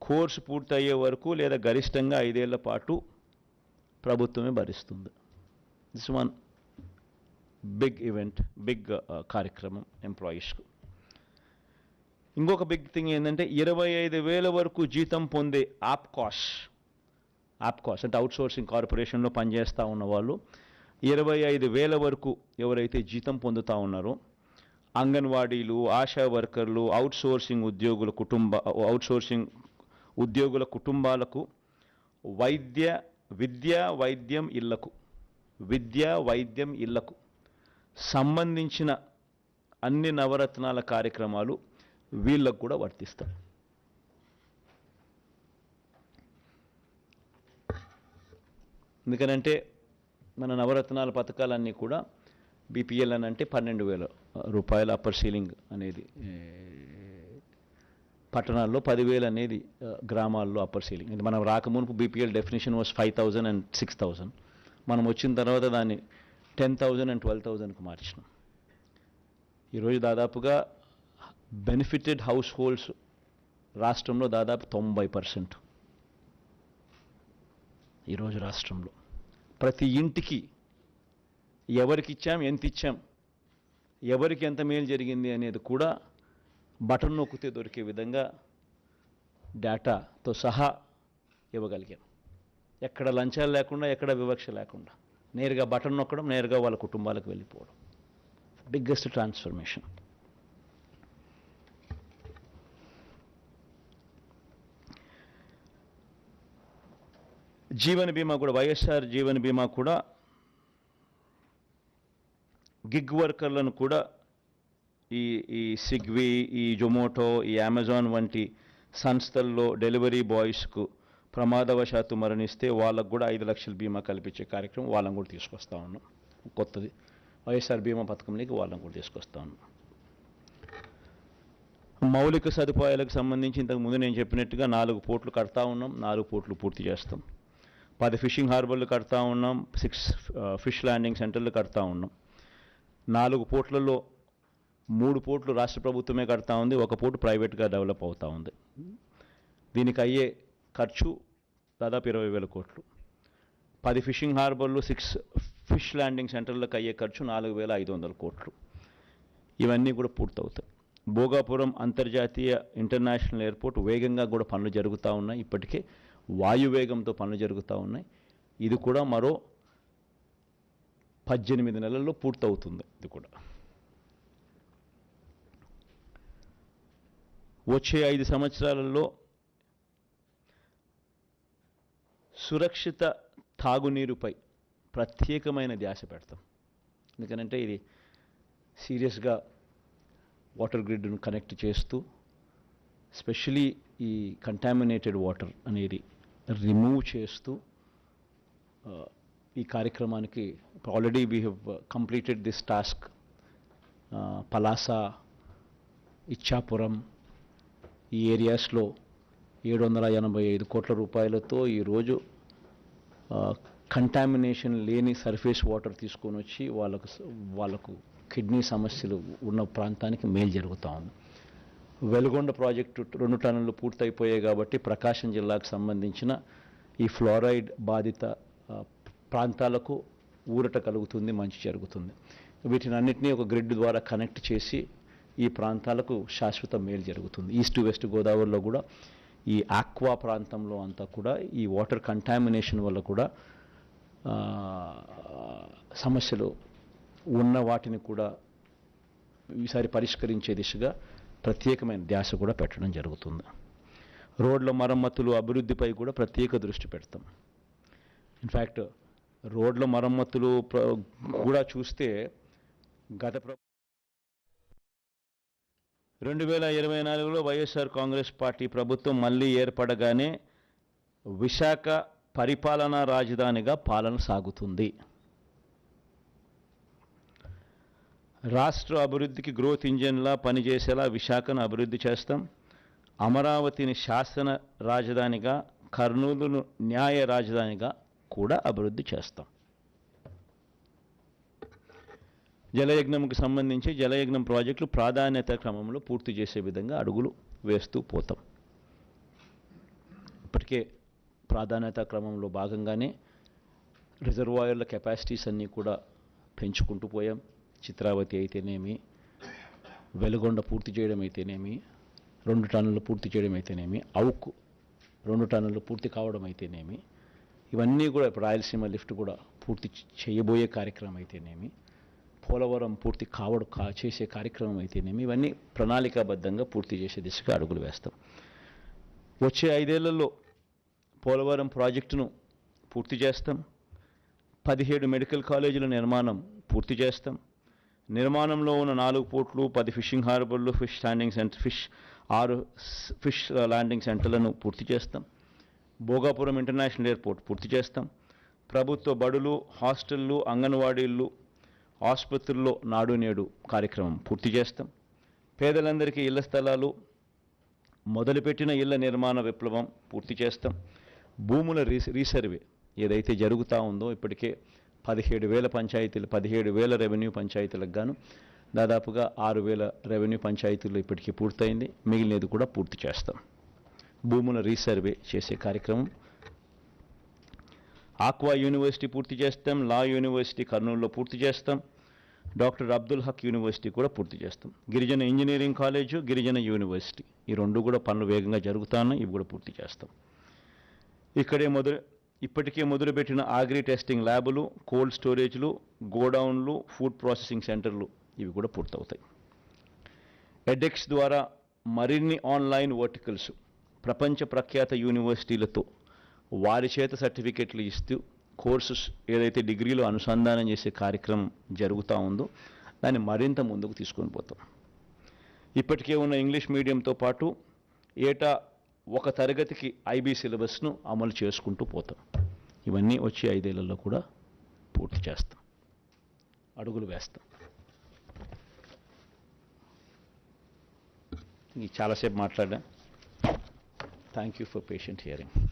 కోర్సు పూర్తయ్యే వరకు లేదా గరిష్టంగా 5 ఏళ్ల పాటు ప్రభుత్వమే భరిస్తుంది. This one big event, big కార్యక్రమం ఎంప్లాయీస్కు. ఇంకొక బిగ్ థింగ్ ఏంటంటే 25,000 వరకు జీతం పొందే ఆప్కాస్ అంటే అవుట్సోర్సింగ్ కార్పొరేషన్లో పనిచేస్తూ ఉన్న వాళ్ళు 25,000 వరకు ఎవరైతే జీతం పొందుతూ ఉన్నారో అంగన్వాడీలు, ఆశా వర్కర్లు, అవుట్సోర్సింగ్ ఉద్యోగుల కుటుంబాలకు విద్యా వైద్యం ఇళ్లకు సంబంధించిన అన్ని నవరత్నాల కార్యక్రమాలు వీళ్ళకు కూడా వర్తిస్తాయి. ఎందుకనంటే మన నవరత్నాల పథకాలన్నీ కూడా బీపీఎల్ అని అంటే 12,000 రూపాయల అప్పర్ సీలింగ్ అనేది పట్టణాల్లో, 10,000 అనేది గ్రామాల్లో అప్పర్ సీలింగ్. అంటే మనం రాకమునుపు బీపీఎల్ డెఫినేషన్ వాస్ 5,000 and 6,000. మనం వచ్చిన తర్వాత దాన్ని 10,000 and 12,000కు మార్చినాం. ఈరోజు దాదాపుగా బెనిఫిటెడ్ హౌస్ హోల్డ్స్ రాష్ట్రంలో దాదాపు 90%. ఈరోజు రాష్ట్రంలో ప్రతి ఇంటికి ఎవరికి ఇచ్చాం, ఎంత ఇచ్చాం, ఎవరికి ఎంత మేలు జరిగింది అనేది కూడా బటన్ నొక్కితే దొరికే విధంగా డేటాతో సహా ఇవ్వగలిగాం. ఎక్కడ లంచాలు లేకుండా, ఎక్కడ వివక్ష లేకుండా నేరుగా బటన్ నొక్కడం, నేరుగా వాళ్ళ కుటుంబాలకు వెళ్ళిపోవడం. Biggest transformation. జీవన బీమా కూడా, వైఎస్ఆర్ జీవన బీమా కూడా గిగ్ వర్కర్లను కూడా ఈ స్విగ్గీ, ఈ జొమాటో, ఈ అమెజాన్ వంటి సంస్థల్లో డెలివరీ బాయ్స్కు ప్రమాదవశాత్తు మరణిస్తే వాళ్ళకు కూడా 5 లక్షల బీమా కల్పించే కార్యక్రమం వాళ్ళని కూడా తీసుకొస్తా ఉన్నాం. కొత్తది వైఎస్ఆర్ బీమా పథకంలోకి వాళ్ళని కూడా తీసుకొస్తా ఉన్నాం. మౌలిక సదుపాయాలకు సంబంధించి ఇంతకుముందు నేను చెప్పినట్టుగా 4 పోర్ట్లు కడతా ఉన్నాం, 4 పోర్ట్లు పూర్తి చేస్తాం. 10 ఫిషింగ్ హార్బర్లు కడతా ఉన్నాం, 6 ఫిష్ ల్యాండింగ్ సెంటర్లు కడతా ఉన్నాం. 4 పోర్ట్లలో 3 పోర్ట్లు రాష్ట్ర ప్రభుత్వమే కడతా ఉంది, 1 పోర్టు ప్రైవేట్గా డెవలప్ అవుతూ ఉంది. దీనికి అయ్యే ఖర్చు దాదాపు 20,000 కోట్లు. 10 ఫిషింగ్ హార్బర్లు, 6 ఫిష్ ల్యాండింగ్ సెంటర్లకు అయ్యే ఖర్చు 4,500 కోట్లు. ఇవన్నీ కూడా పూర్తవుతాయి. భోగాపురం అంతర్జాతీయ ఇంటర్నేషనల్ ఎయిర్పోర్ట్ వేగంగా కూడా పనులు జరుగుతూ ఉన్నాయి. ఇప్పటికే వాయువేగంతో పనులు జరుగుతూ ఉన్నాయి. ఇది కూడా మరో 18 నెలల్లో పూర్తవుతుంది. ఇది కూడా వచ్చే 5 సంవత్సరాలలో సురక్షిత తాగునీరుపై ప్రత్యేకమైన ధ్యాస పెడతాం. ఎందుకనంటే ఇది సీరియస్గా వాటర్ గ్రిడ్ను కనెక్ట్ చేస్తూ స్పెషలీ ఈ కంటామినేటెడ్ వాటర్ అనేది రిమూవ్ చేస్తూ ఈ కార్యక్రమానికి already we have completed this task. Palasa, Ichchapuram ఈ ఏరియాస్లో 785 కోట్ల రూపాయలతో ఈరోజు కంటామినేషన్ లేని సర్ఫేస్ వాటర్ తీసుకొని వచ్చి వాళ్ళకు కిడ్నీ సమస్యలు ఉన్న ప్రాంతానికి మేలు జరుగుతూ ఉంది. వెలుగొండ ప్రాజెక్టు 2 టన్నులు పూర్తయిపోయాయి కాబట్టి ప్రకాశం జిల్లాకు సంబంధించిన ఈ ఫ్లోరైడ్ బాధిత ప్రాంతాలకు ఊరట కలుగుతుంది, మంచి జరుగుతుంది. వీటిని అన్నింటినీ ఒక గ్రిడ్ ద్వారా కనెక్ట్ చేసి ఈ ప్రాంతాలకు శాశ్వత మేలు జరుగుతుంది. ఈస్ట్ వెస్ట్ గోదావరిలో కూడా ఈ ఆక్వా ప్రాంతంలో అంతా కూడా ఈ వాటర్ కంటామినేషన్ వల్ల కూడా సమస్యలు ఉన్న వాటిని కూడా ఈసారి పరిష్కరించే దిశగా ప్రత్యేకమైన ధ్యాస కూడా పెట్టడం జరుగుతుంది. రోడ్ల మరమ్మతులు, అభివృద్ధిపై కూడా ప్రత్యేక దృష్టి పెడతాం. ఇన్ఫ్యాక్ట్ రోడ్ల మరమ్మతులు కూడా చూస్తే గత 2024లో వైఎస్ఆర్ కాంగ్రెస్ పార్టీ ప్రభుత్వం మళ్ళీ ఏర్పడగానే విశాఖ పరిపాలనా రాజధానిగా పాలన సాగుతుంది. రాష్ట్ర అభివృద్ధికి గ్రోత్ ఇంజిన్లా పనిచేసేలా విశాఖను అభివృద్ధి చేస్తాం. అమరావతిని శాసన రాజధానిగా, కర్నూలును న్యాయ రాజధానిగా కూడా అభివృద్ధి చేస్తాం. జలయజ్ఞంకు సంబంధించి జలయజ్ఞం ప్రాజెక్టులు ప్రాధాన్యత క్రమంలో పూర్తి చేసే విధంగా అడుగులు వేస్తూ పోతాం. ఇప్పటికే ప్రాధాన్యత క్రమంలో భాగంగానే రిజర్వాయర్ల కెపాసిటీస్ అన్నీ కూడా పెంచుకుంటూ పోయాం. చిత్రావతి అయితేనేమి, వెలుగొండ పూర్తి చేయడం అయితేనేమి, 2 టన్నులు పూర్తి చేయడం అయితేనేమి, అవుకు 2 టన్నులు పూర్తి కావడం అయితేనేమి, ఇవన్నీ కూడా ఇప్పుడు రాయలసీమ లిఫ్ట్ కూడా పూర్తి చేయబోయే కార్యక్రమం అయితేనేమి, పోలవరం పూర్తి చేసే కార్యక్రమం అయితేనేమి, ఇవన్నీ ప్రణాళికాబద్ధంగా పూర్తి చేసే దిశగా అడుగులు వేస్తాం. వచ్చే 5 ఏళ్లలో పోలవరం ప్రాజెక్టును పూర్తి చేస్తాం. 17 మెడికల్ కాలేజీల నిర్మాణం పూర్తి చేస్తాం. నిర్మాణంలో ఉన్న 4 పోర్ట్లు, 10 ఫిషింగ్ హార్బర్లు, 6 ఫిష్ ల్యాండింగ్ సెంటర్లను పూర్తి చేస్తాం. భోగాపురం ఇంటర్నేషనల్ ఎయిర్పోర్ట్ పూర్తి చేస్తాం. ప్రభుత్వ బడులు, హాస్టళ్ళు, అంగన్వాడీలు, ఆసుపత్రుల్లో నాడు నేడు కార్యక్రమం పూర్తి చేస్తాం. పేదలందరికీ ఇళ్ల స్థలాలు, మొదలుపెట్టిన ఇళ్ల నిర్మాణ విప్లవం పూర్తి చేస్తాం. భూముల రీసర్వే ఏదైతే జరుగుతూ ఉందో ఇప్పటికే 17,000 రెవెన్యూ పంచాయతీలకు గాను దాదాపుగా 6,000 రెవెన్యూ పంచాయతీలు ఇప్పటికీ పూర్తయింది. మిగిలినది కూడా పూర్తి చేస్తాం. భూముల రీసర్వే చేసే కార్యక్రమం. ఆక్వా యూనివర్సిటీ పూర్తి చేస్తాం. లా యూనివర్సిటీ కర్నూలులో పూర్తి చేస్తాం. డాక్టర్ అబ్దుల్ హక్ యూనివర్సిటీ కూడా పూర్తి చేస్తాం. గిరిజన ఇంజనీరింగ్ కాలేజు, గిరిజన యూనివర్సిటీ ఈ 2 కూడా పనులు వేగంగా జరుగుతాయి. ఇవి కూడా పూర్తి చేస్తాం. ఇప్పటికే మొదలుపెట్టిన అగ్రి టెస్టింగ్ ల్యాబులు, కోల్డ్ స్టోరేజ్లు, గోడౌన్లు, ఫుడ్ ప్రాసెసింగ్ సెంటర్లు ఇవి కూడా పూర్తవుతాయి. ఎడెక్స్ ద్వారా మరిన్ని ఆన్లైన్ వర్టికల్స్ ప్రపంచ ప్రఖ్యాత యూనివర్సిటీలతో వారి చేత సర్టిఫికెట్లు ఇస్తూ కోర్సెస్ ఏదైతే డిగ్రీలో అనుసంధానం చేసే కార్యక్రమం జరుగుతూ ఉందో దాన్ని మరింత ముందుకు తీసుకొని పోతాం. ఇప్పటికే ఉన్న ఇంగ్లీష్ మీడియంతో పాటు ఏటా 1 తరగతికి ఐబీ సిలబస్ను అమలు చేసుకుంటూ పోతాం. ఇవన్నీ వచ్చే 5 ఏళ్లలో కూడా పూర్తి చేస్తాం, అడుగులు వేస్తాం. చాలాసేపు మాట్లాడా. Thank you for patient hearing.